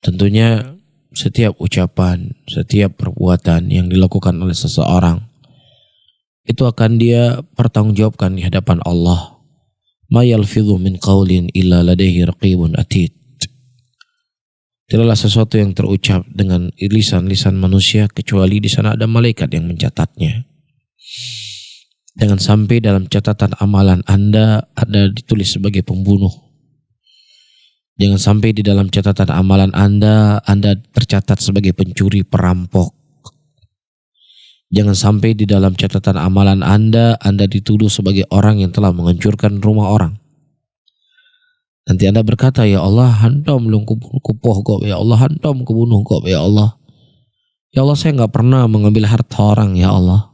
Tentunya setiap ucapan, setiap perbuatan yang dilakukan oleh seseorang itu akan dia pertanggungjawabkan di hadapan Allah. Ma yalfidhu min qawlin illa ladaihi raqibun atid. Tidaklah sesuatu yang terucap dengan lisan-lisan manusia kecuali di sana ada malaikat yang mencatatnya. Jangan sampai dalam catatan amalan Anda ada ditulis sebagai pembunuh. Jangan sampai di dalam catatan amalan Anda tercatat sebagai pencuri, perampok. Jangan sampai di dalam catatan amalan Anda dituduh sebagai orang yang telah menghancurkan rumah orang. Nanti Anda berkata, ya Allah, hantam lu kupoh kok, ya Allah, hantam kebunuh kok, ya Allah. Ya Allah, saya nggak pernah mengambil harta orang, ya Allah.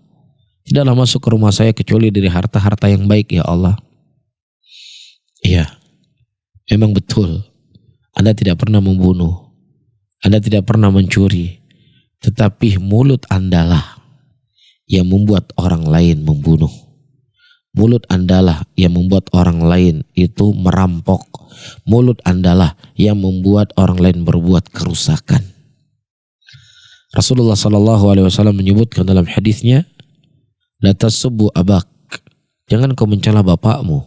Tidaklah masuk ke rumah saya kecuali dari harta-harta yang baik, ya Allah. Iya, memang betul. Anda tidak pernah membunuh. Anda tidak pernah mencuri. Tetapi mulut Anda lah yang membuat orang lain membunuh. Mulut Anda lah yang membuat orang lain itu merampok. Mulut Anda lah yang membuat orang lain berbuat kerusakan. Rasulullah SAW menyebutkan dalam hadisnya, la tasubbu abak, jangan kau mencela bapakmu.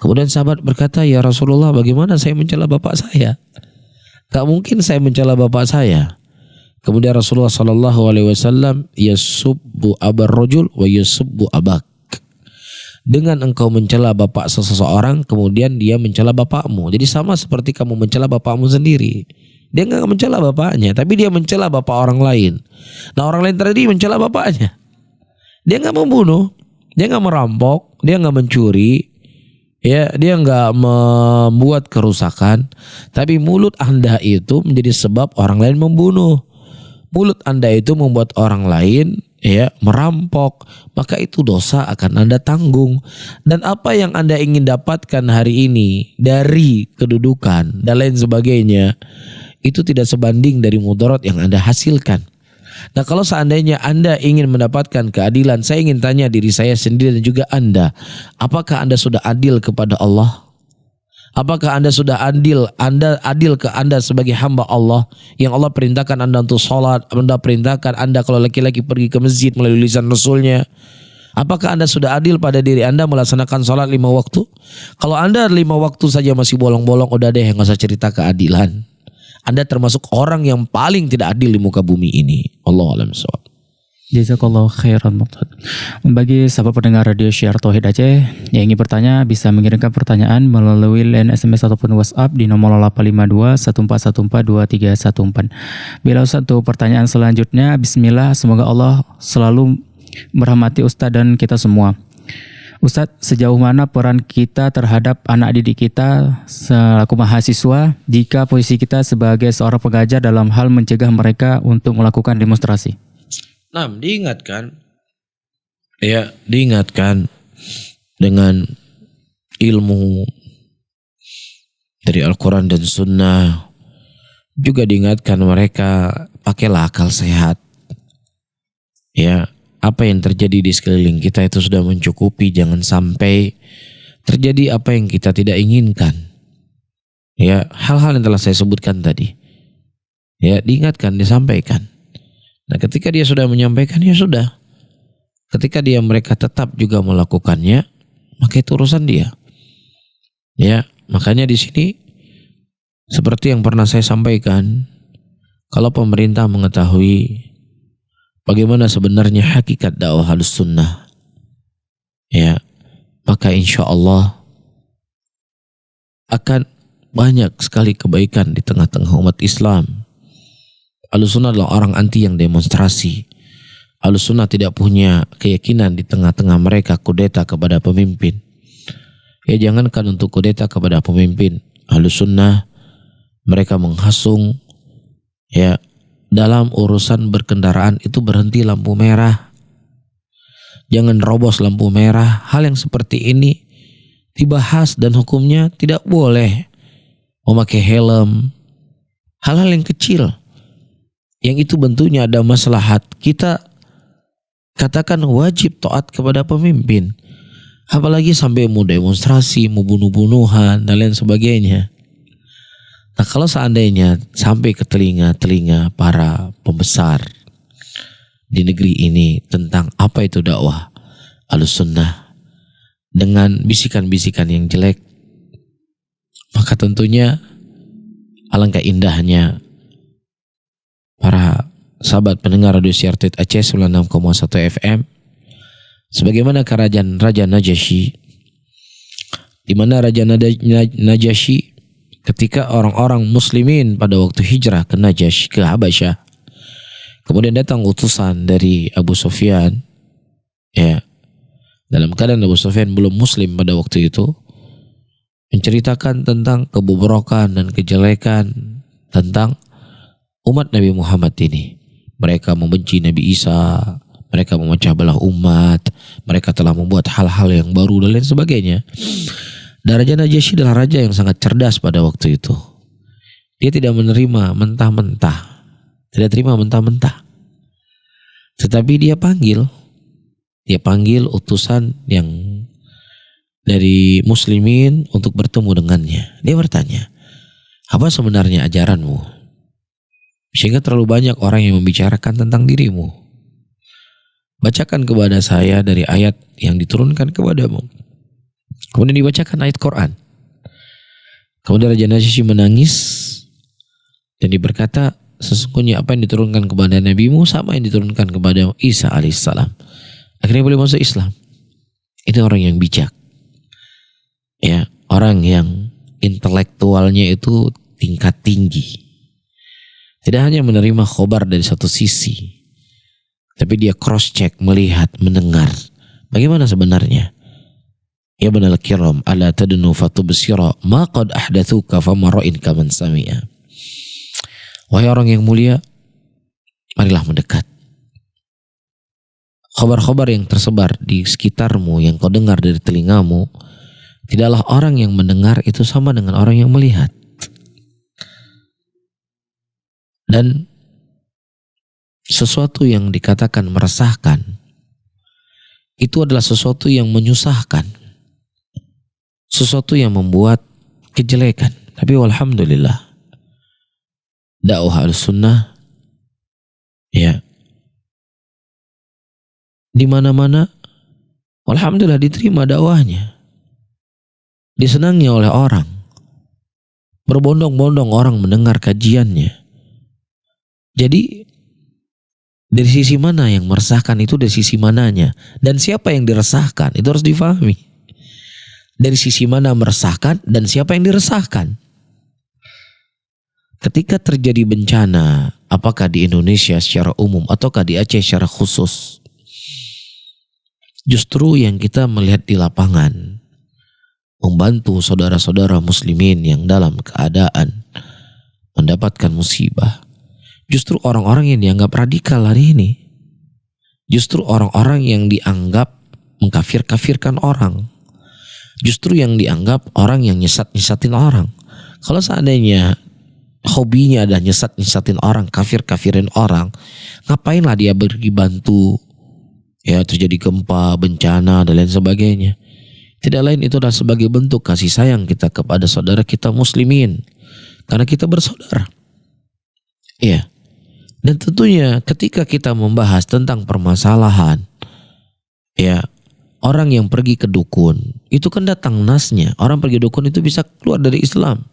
Kemudian sahabat berkata, ya Rasulullah, bagaimana saya mencela bapak saya? Gak mungkin saya mencela bapak saya. Kemudian Rasulullah SAW, yasubbu abar rajul wa yasubbu abak. Dengan engkau mencela bapak seseorang, kemudian dia mencela bapakmu. Jadi sama seperti kamu mencela bapakmu sendiri. Dia nggak mencela bapaknya, tapi dia mencela bapak orang lain. Nah, orang lain tadi mencela bapaknya. Dia nggak membunuh, dia nggak merampok, dia nggak mencuri, ya, dia nggak membuat kerusakan. Tapi mulut Anda itu menjadi sebab orang lain membunuh. Mulut Anda itu membuat orang lain merampok, maka itu dosa akan Anda tanggung. Dan apa yang Anda ingin dapatkan hari ini dari kedudukan dan lain sebagainya, itu tidak sebanding dari mudarat yang Anda hasilkan. Nah, kalau seandainya Anda ingin mendapatkan keadilan, saya ingin tanya diri saya sendiri dan juga Anda, apakah Anda sudah adil kepada Allah? Apakah Anda sudah adil ke Anda sebagai hamba Allah yang Allah perintahkan Anda untuk sholat, Anda perintahkan Anda kalau laki-laki pergi ke masjid melalui lisan Rasulnya? Apakah Anda sudah adil pada diri Anda melaksanakan sholat 5 waktu? Kalau Anda 5 waktu saja masih bolong-bolong, udah deh nggak usah cerita keadilan. Anda termasuk orang yang paling tidak adil di muka bumi ini. Allahu a'lam bishawab. Jazakallahu khairan Muqtad. Bagi sahabat pendengar radio Syiar Tauhid Aceh yang ingin bertanya, bisa mengirimkan pertanyaan melalui line SMS ataupun WhatsApp di nomor 852 1414 2314. Bila satu pertanyaan selanjutnya, bismillah, semoga Allah selalu merahmati Ustadz dan kita semua. Ustadz, sejauh mana peran kita terhadap anak didik kita selaku mahasiswa jika posisi kita sebagai seorang pengajar dalam hal mencegah mereka untuk melakukan demonstrasi? Nah, diingatkan dengan ilmu dari Al-Quran dan Sunnah. Juga diingatkan mereka, pakailah akal sehat. Ya, apa yang terjadi di sekeliling kita itu sudah mencukupi. Jangan sampai terjadi apa yang kita tidak inginkan. Ya, hal-hal yang telah saya sebutkan tadi. Ya, diingatkan, disampaikan. Nah, ketika dia sudah menyampaikan, ya sudah. Ketika mereka tetap juga melakukannya, maka itu urusan dia. Ya, makanya di sini seperti yang pernah saya sampaikan, kalau pemerintah mengetahui bagaimana sebenarnya hakikat dakwah Ahlussunnah, ya, maka insya Allah akan banyak sekali kebaikan di tengah-tengah umat Islam. Ahlussunnah adalah orang anti yang demonstrasi. Ahlussunnah tidak punya keyakinan di tengah-tengah mereka kudeta kepada pemimpin. Ya, jangankan untuk kudeta kepada pemimpin, Ahlussunnah mereka menghasung, ya, dalam urusan berkendaraan itu berhenti lampu merah. Jangan robos lampu merah. Hal yang seperti ini dibahas dan hukumnya tidak boleh memakai helm. Hal-hal yang kecil yang itu bentuknya ada maslahat, kita katakan wajib taat kepada pemimpin. Apalagi sampai mau demonstrasi, mau bunuh-bunuhan dan lain sebagainya. Nah, kalau seandainya sampai ke telinga-telinga para pembesar di negeri ini tentang apa itu dakwah Ahlussunnah dengan bisikan-bisikan yang jelek, maka tentunya alangkah indahnya para sahabat pendengar radio Syiar Tauhid Aceh 96,1 FM, sebagaimana kerajaan Raja Najasyi, di mana Raja Najasyi ketika orang-orang muslimin pada waktu hijrah ke Najasyi, ke Habasyah, Kemudian datang utusan dari Abu Sufyan, ya, dalam keadaan Abu Sufyan belum muslim pada waktu itu, menceritakan tentang kebobrokan dan kejelekan tentang umat Nabi Muhammad ini. Mereka membenci Nabi Isa, mereka memecah belah umat, mereka telah membuat hal-hal yang baru dan lain sebagainya. Dan Raja Najasyi adalah raja yang sangat cerdas pada waktu itu. Dia tidak menerima mentah-mentah, tidak terima mentah-mentah. Tetapi dia panggil utusan yang dari muslimin untuk bertemu dengannya. Dia bertanya, apa sebenarnya ajaranmu? Sehingga terlalu banyak orang yang membicarakan tentang dirimu. Bacakan kepada saya dari ayat yang diturunkan kepadamu. Kemudian dibacakan ayat Quran. Kemudian Raja Najasyi menangis dan dia berkata, sesungguhnya apa yang diturunkan kepada nabimu sama yang diturunkan kepada Isa alaihissalam. Akhirnya boleh masuk Islam. Ini orang yang bijak, ya, orang yang intelektualnya itu tingkat tinggi. Tidak hanya menerima khobar dari satu sisi, tapi dia cross check, melihat, mendengar bagaimana sebenarnya. Ya banal kiram, ala tadnu fatubsira ma qad ahdatsuka famara'in kaman sami'a. Wahai orang yang mulia, marilah mendekat. Khabar-khabar yang tersebar di sekitarmu, yang kau dengar dari telingamu, tidaklah orang yang mendengar itu sama dengan orang yang melihat. Dan sesuatu yang dikatakan meresahkan, itu adalah sesuatu yang menyusahkan, sesuatu yang membuat kejelekan. Tapi walhamdulillah, dakwah al-sunnah, ya, di mana-mana alhamdulillah diterima dakwahnya, disenangi oleh orang, berbondong-bondong orang mendengar kajiannya. Jadi dari sisi mana yang meresahkan itu, dari sisi mananya, dan siapa yang diresahkan itu harus difahami. Dari sisi mana meresahkan dan siapa yang diresahkan. Ketika terjadi bencana, apakah di Indonesia secara umum ataukah di Aceh secara khusus, justru yang kita melihat di lapangan, membantu saudara-saudara muslimin yang dalam keadaan mendapatkan musibah, justru orang-orang yang dianggap radikal hari ini, justru orang-orang yang dianggap mengkafir-kafirkan orang, justru yang dianggap orang yang nyesat-nyesatin orang. Kalau seandainya hobinya adalah nyesat-nyesatin orang, kafir-kafirin orang, ngapainlah dia pergi bantu, ya, terjadi gempa, bencana, dan lain sebagainya. Tidak lain itu adalah sebagai bentuk kasih sayang kita kepada saudara kita muslimin, karena kita bersaudara. Ya. Dan tentunya ketika kita membahas tentang permasalahan, ya, orang yang pergi ke dukun, itu kan datang nasnya. Orang pergi dukun itu bisa keluar dari Islam.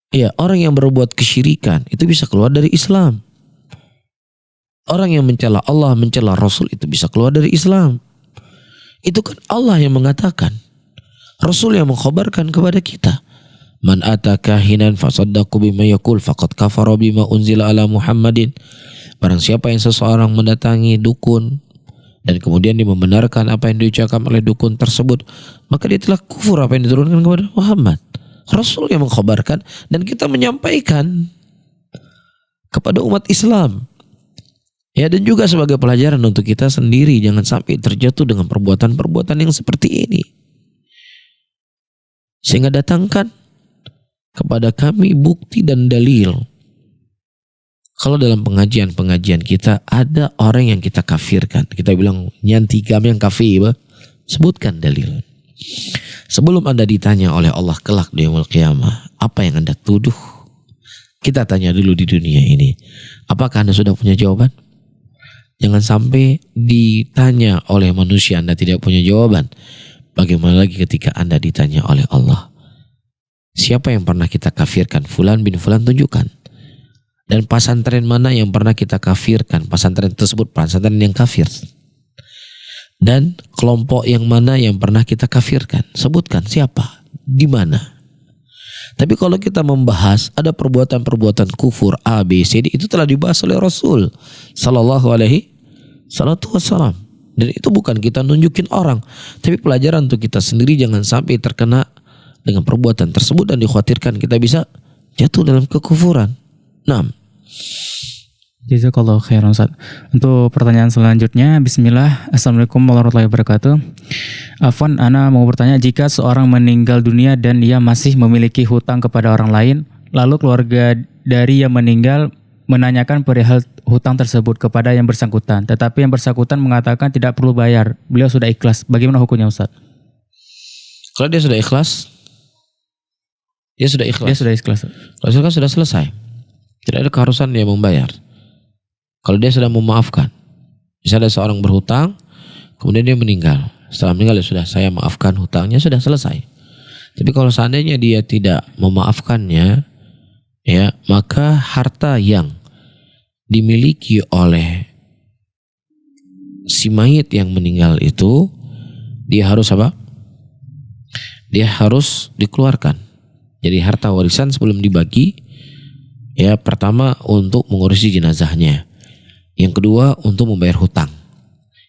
Ya, orang yang berbuat kesyirikan itu bisa keluar dari Islam. Orang yang mencela Allah, mencela Rasul itu bisa keluar dari Islam. Itu kan Allah yang mengatakan, Rasul yang mengkhabarkan kepada kita. Man ata kahinan fasaddaqu bima yaqul faqad kafara bima unzila ala Muhammadin. Barang siapa yang seseorang mendatangi dukun dan kemudian dia membenarkan apa yang diucapkan oleh dukun tersebut, maka dia telah kufur apa yang diturunkan kepada Muhammad. Rasul yang mengkhabarkan dan kita menyampaikan kepada umat Islam. Ya, dan juga sebagai pelajaran untuk kita sendiri, jangan sampai terjatuh dengan perbuatan-perbuatan yang seperti ini. Sehingga datangkan kepada kami bukti dan dalil. Kalau dalam pengajian-pengajian kita ada orang yang kita kafirkan, kita bilang nyanti kami yang kafir, sebutkan dalil. Sebelum Anda ditanya oleh Allah kelak di yaumul qiyamah, apa yang Anda tuduh? Kita tanya dulu di dunia ini, apakah Anda sudah punya jawaban? Jangan sampai ditanya oleh manusia Anda tidak punya jawaban. Bagaimana lagi ketika Anda ditanya oleh Allah? Siapa yang pernah kita kafirkan? Fulan bin Fulan, tunjukkan. Dan pesantren mana yang pernah kita kafirkan? Pesantren tersebut pesantren yang kafir. Dan kelompok yang mana yang pernah kita kafirkan? Sebutkan siapa, di mana. Tapi kalau kita membahas ada perbuatan-perbuatan kufur A, B, C, D, itu telah dibahas oleh Rasul sallallahu alaihi wasallam. Dan itu bukan kita nunjukin orang, tapi pelajaran untuk kita sendiri, jangan sampai terkena dengan perbuatan tersebut dan dikhawatirkan kita bisa jatuh dalam kekufuran. Naam. Jazakallahu khairan Ustaz. Untuk pertanyaan selanjutnya, bismillah. Assalamualaikum warahmatullahi wabarakatuh. Afwan, ana mau bertanya, jika seorang meninggal dunia dan ia masih memiliki hutang kepada orang lain, lalu keluarga dari yang meninggal menanyakan perihal hutang tersebut kepada yang bersangkutan, tetapi yang bersangkutan mengatakan tidak perlu bayar, beliau sudah ikhlas. Bagaimana hukumnya Ustaz? Kalau dia sudah ikhlas, dia sudah ikhlas. Dia sudah ikhlas. Kalau kan sudah selesai, tidak ada keharusan dia membayar. Kalau dia sudah memaafkan, misalnya ada seorang berhutang, kemudian dia meninggal. Setelah meninggal, ya sudah, saya maafkan hutangnya, sudah selesai. Tapi kalau seandainya dia tidak memaafkannya, ya, maka harta yang dimiliki oleh si mayit yang meninggal itu, dia harus apa? Dia harus dikeluarkan. Jadi harta warisan sebelum dibagi, ya, pertama untuk mengurusi jenazahnya. Yang kedua untuk membayar hutang.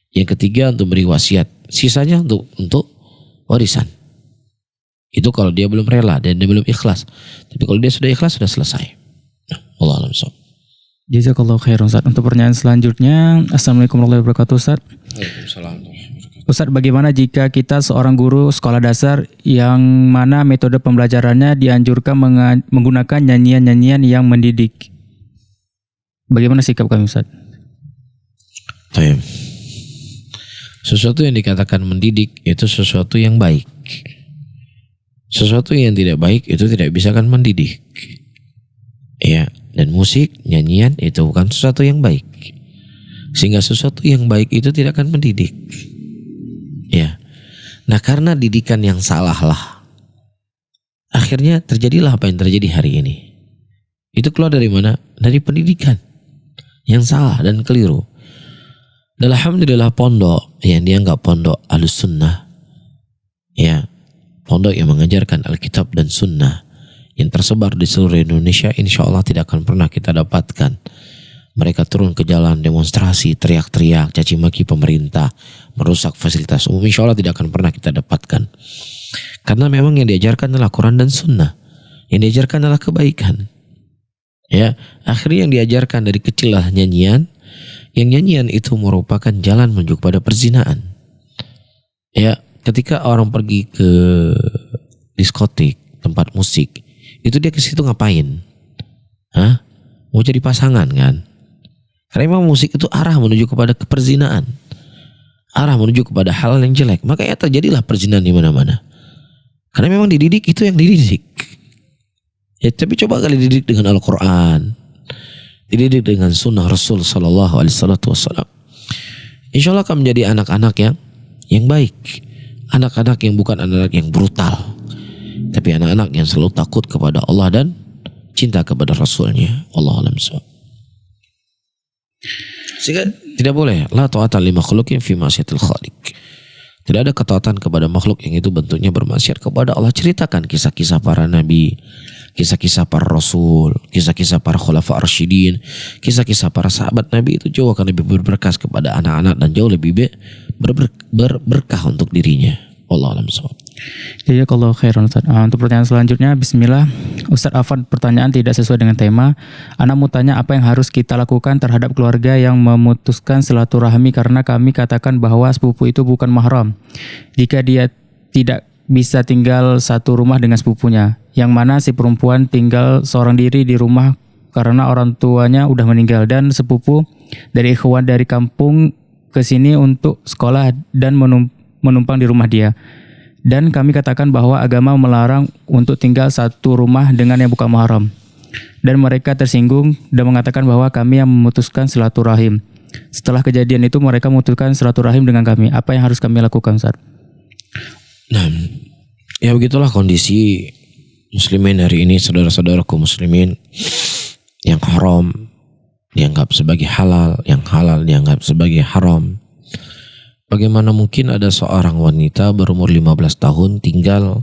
Yang ketiga untuk beri wasiat. Sisanya untuk warisan. Itu kalau dia belum rela dan dia belum ikhlas. Tapi kalau dia sudah ikhlas, sudah selesai. Nah, Allah alam shawab. Jazakallahu khairan Ustaz. Untuk pertanyaan selanjutnya, Assalamualaikum warahmatullahi wabarakatuh Ustaz. Waalaikumsalam. Ustaz, bagaimana jika kita seorang guru sekolah dasar yang mana metode pembelajarannya dianjurkan menggunakan nyanyian-nyanyian yang mendidik? Bagaimana sikap kami Ustaz? Baik. Sesuatu yang dikatakan mendidik itu sesuatu yang baik. Sesuatu yang tidak baik itu tidak bisa kan mendidik. Ya, dan musik, nyanyian itu bukan sesuatu yang baik. Sehingga sesuatu yang baik itu tidak akan mendidik. Ya. Nah, karena didikan yang salah lah, akhirnya terjadilah apa yang terjadi hari ini. Itu keluar dari mana? Dari pendidikan yang salah dan keliru. Dan alhamdulillah pondok yang dianggap pondok Ahlussunnah, ya, pondok yang mengajarkan Alkitab dan Sunnah yang tersebar di seluruh Indonesia, insya Allah tidak akan pernah kita dapatkan mereka turun ke jalan demonstrasi, teriak-teriak, caci maki pemerintah, merusak fasilitas umum. Insya Allah tidak akan pernah kita dapatkan. Karena memang yang diajarkan adalah Quran dan Sunnah, yang diajarkan adalah kebaikan. Ya, akhirnya yang diajarkan dari kecil lah nyanyian. Yang nyanyian itu merupakan jalan menuju kepada perzinaan. Ya, ketika orang pergi ke diskotik, tempat musik, itu dia ke situ ngapain? Hah? Mau jadi pasangan kan? Karena memang musik itu arah menuju kepada keperzinaan, arah menuju kepada hal yang jelek. Makanya terjadilah perzinahan di mana-mana. Karena memang dididik itu yang dididik. Ya, tapi coba kali dididik dengan Al-Quran, dididik dengan sunnah Rasul Sallallahu Alaihi Wasallam. Insya Allah akan menjadi anak-anak yang baik, anak-anak yang bukan anak-anak yang brutal, tapi anak-anak yang selalu takut kepada Allah dan cinta kepada Rasulnya. Allah alam shawab. Sehingga tidak boleh la ta'ata li makhluqin fi ma'siyatil khaliq. Tidak ada ketaatan kepada makhluk yang itu bentuknya bermaksiat kepada Allah. Ceritakan kisah-kisah para nabi, kisah-kisah para rasul, kisah-kisah para khulafa arsyidin, kisah-kisah para sahabat Nabi itu jauh akan lebih berberkah kepada anak-anak dan jauh lebih berberkah untuk dirinya. Wallahu a'lam bishawab. Jazakallahu khairan Ustaz. Untuk pertanyaan selanjutnya, bismillah. Ustaz Afwan, pertanyaan tidak sesuai dengan tema. Ana mau tanya apa yang harus kita lakukan terhadap keluarga yang memutuskan silaturahmi karena kami katakan bahwa sepupu itu bukan mahram. Jika dia tidak bisa tinggal satu rumah dengan sepupunya, yang mana si perempuan tinggal seorang diri di rumah karena orang tuanya udah meninggal dan sepupu dari ikhwan dari kampung ke sini untuk sekolah dan menumpang di rumah dia. Dan kami katakan bahwa agama melarang untuk tinggal satu rumah dengan yang bukan mahram. Dan mereka tersinggung dan mengatakan bahwa kami yang memutuskan silaturahim. Setelah kejadian itu mereka memutuskan silaturahim dengan kami. Apa yang harus kami lakukan, Ustaz? Nah, ya begitulah kondisi muslimin hari ini, saudara-saudaraku muslimin, yang haram dianggap sebagai halal, yang halal dianggap sebagai haram. Bagaimana mungkin ada seorang wanita berumur 15 tahun tinggal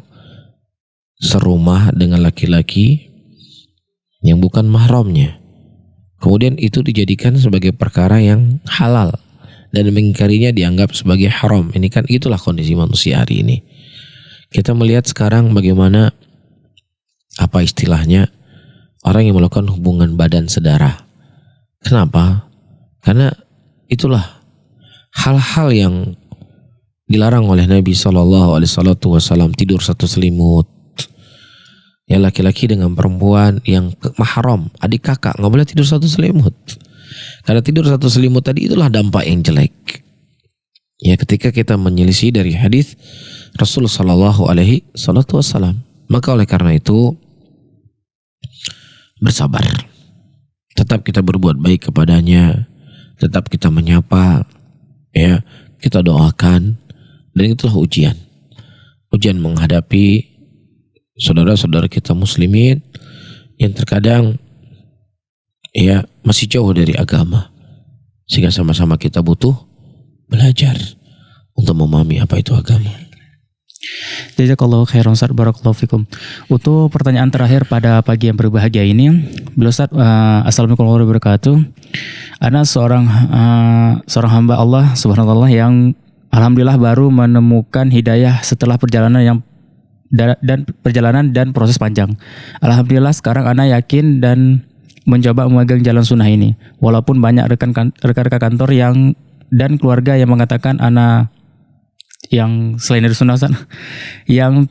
serumah dengan laki-laki yang bukan mahramnya. Kemudian itu dijadikan sebagai perkara yang halal dan mengingkarinya dianggap sebagai haram. Ini kan itulah kondisi manusia hari ini. Kita melihat sekarang bagaimana apa istilahnya orang yang melakukan hubungan badan sedara. Kenapa? Karena itulah hal-hal yang dilarang oleh Nabi SAW, tidur satu selimut. Ya, laki-laki dengan perempuan yang mahram, adik kakak, nggak boleh tidur satu selimut. Karena tidur satu selimut tadi itulah dampak yang jelek. Ya, ketika kita menyelisih dari hadis Rasul Sallallahu Alaihi Wasallam, maka oleh karena itu bersabar. Tetap kita berbuat baik kepadanya, tetap kita menyapa, ya, kita doakan, dan itulah ujian menghadapi saudara-saudara kita muslimin yang terkadang ya masih jauh dari agama, sehingga sama-sama kita butuh belajar untuk memahami apa itu agama. Jazakallahu khairan Ustaz, barakallahu fikum. Untuk pertanyaan terakhir pada pagi yang berbahagia ini, beliau Ustaz, assalamualaikum warahmatullahi wabarakatuh. Ana seorang hamba Allah subhanahu wa ta'ala yang alhamdulillah baru menemukan hidayah setelah perjalanan dan proses panjang. Alhamdulillah sekarang ana yakin dan mencoba memegang jalan sunnah ini. Walaupun banyak rekan-rekan kantor dan keluarga yang mengatakan ana yang selain dari sunnah yang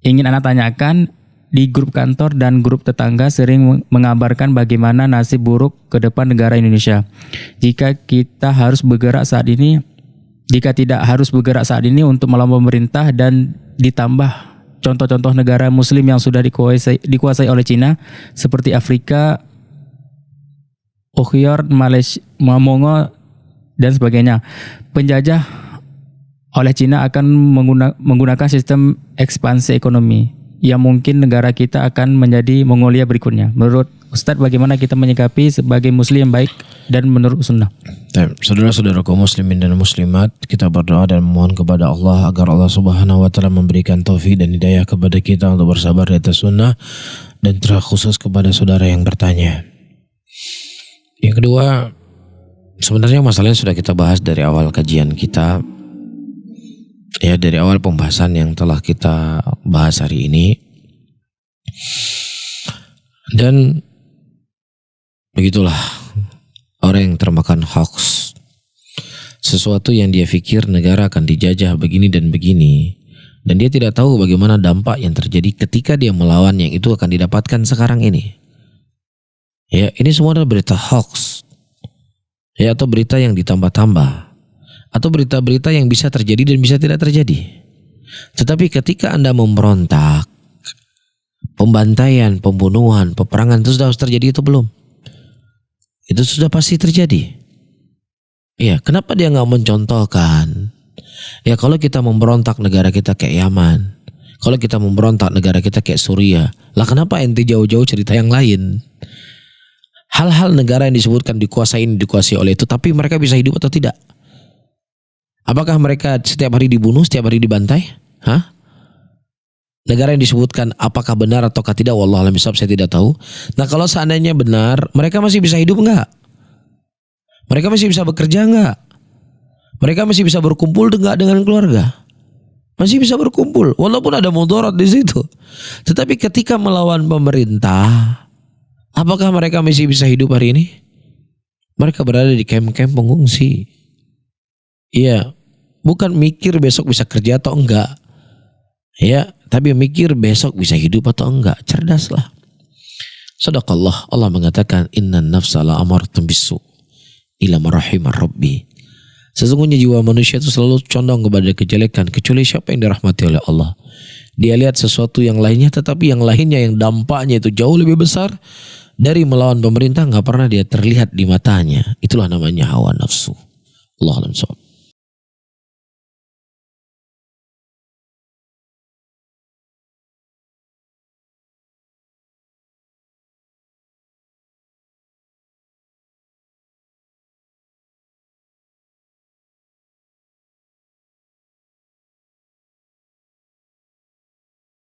ingin ana tanyakan, di grup kantor dan grup tetangga sering mengabarkan bagaimana nasib buruk ke depan negara Indonesia. Jika tidak harus bergerak saat ini untuk melawan pemerintah, dan ditambah contoh-contoh negara muslim yang sudah dikuasai oleh Cina seperti Afrika, Uyghur, Malaysia, Mongol dan sebagainya. Penjajah oleh Cina akan menggunakan sistem ekspansi ekonomi yang mungkin negara kita akan menjadi Mongolia berikutnya. Menurut Ustadz, bagaimana kita menyikapi sebagai muslim yang baik dan menurut sunnah? Saudara-saudara kaum muslimin dan muslimat, kita berdoa dan memohon kepada Allah agar Allah Subhanahu wa taala memberikan taufik dan hidayah kepada kita untuk bersabar di atas sunnah, dan terkhusus kepada saudara yang bertanya. Yang kedua, sebenarnya masalahnya sudah kita bahas dari awal kajian kita. Ya, dari awal pembahasan yang telah kita bahas hari ini. Dan begitulah orang yang termakan hoax, sesuatu yang dia pikir negara akan dijajah begini dan begini, dan dia tidak tahu bagaimana dampak yang terjadi ketika dia melawan yang itu akan didapatkan sekarang ini. Ya, ini semua adalah berita hoax, ya, atau berita yang ditambah-tambah, atau berita-berita yang bisa terjadi dan bisa tidak terjadi. Tetapi ketika Anda memberontak, pembantaian, pembunuhan, peperangan itu sudah harus terjadi, itu belum? Itu sudah pasti terjadi. Iya, kenapa dia nggak mencontohkan? Ya, kalau kita memberontak negara kita kayak Yaman, kalau kita memberontak negara kita kayak Suriah, lah kenapa ente jauh-jauh cerita yang lain? Hal-hal negara yang disebutkan dikuasai oleh itu, tapi mereka bisa hidup atau tidak? Apakah mereka setiap hari dibunuh, setiap hari dibantai? Hah? Negara yang disebutkan apakah benar ataukah tidak, wallahu a'lam bishawab, saya tidak tahu. Nah, kalau seandainya benar, mereka masih bisa hidup enggak? Mereka masih bisa bekerja enggak? Mereka masih bisa berkumpul enggak dengan keluarga? Masih bisa berkumpul, walaupun ada mudarat di situ. Tetapi ketika melawan pemerintah, apakah mereka masih bisa hidup hari ini? Mereka berada di kamp-kamp pengungsi. Iya, bukan mikir besok bisa kerja atau enggak. Ya, tapi mikir besok bisa hidup atau enggak. Cerdaslah. Sadaqallah, Allah mengatakan innan nafsa la amartum bisu ila marahimar rabbi. Sesungguhnya jiwa manusia itu selalu condong kepada kejelekan kecuali siapa yang dirahmati oleh Allah. Dia lihat sesuatu yang lainnya, tetapi yang lainnya yang dampaknya itu jauh lebih besar dari melawan pemerintah, nggak pernah dia terlihat di matanya. Itulah namanya hawa nafsu. Allah alam.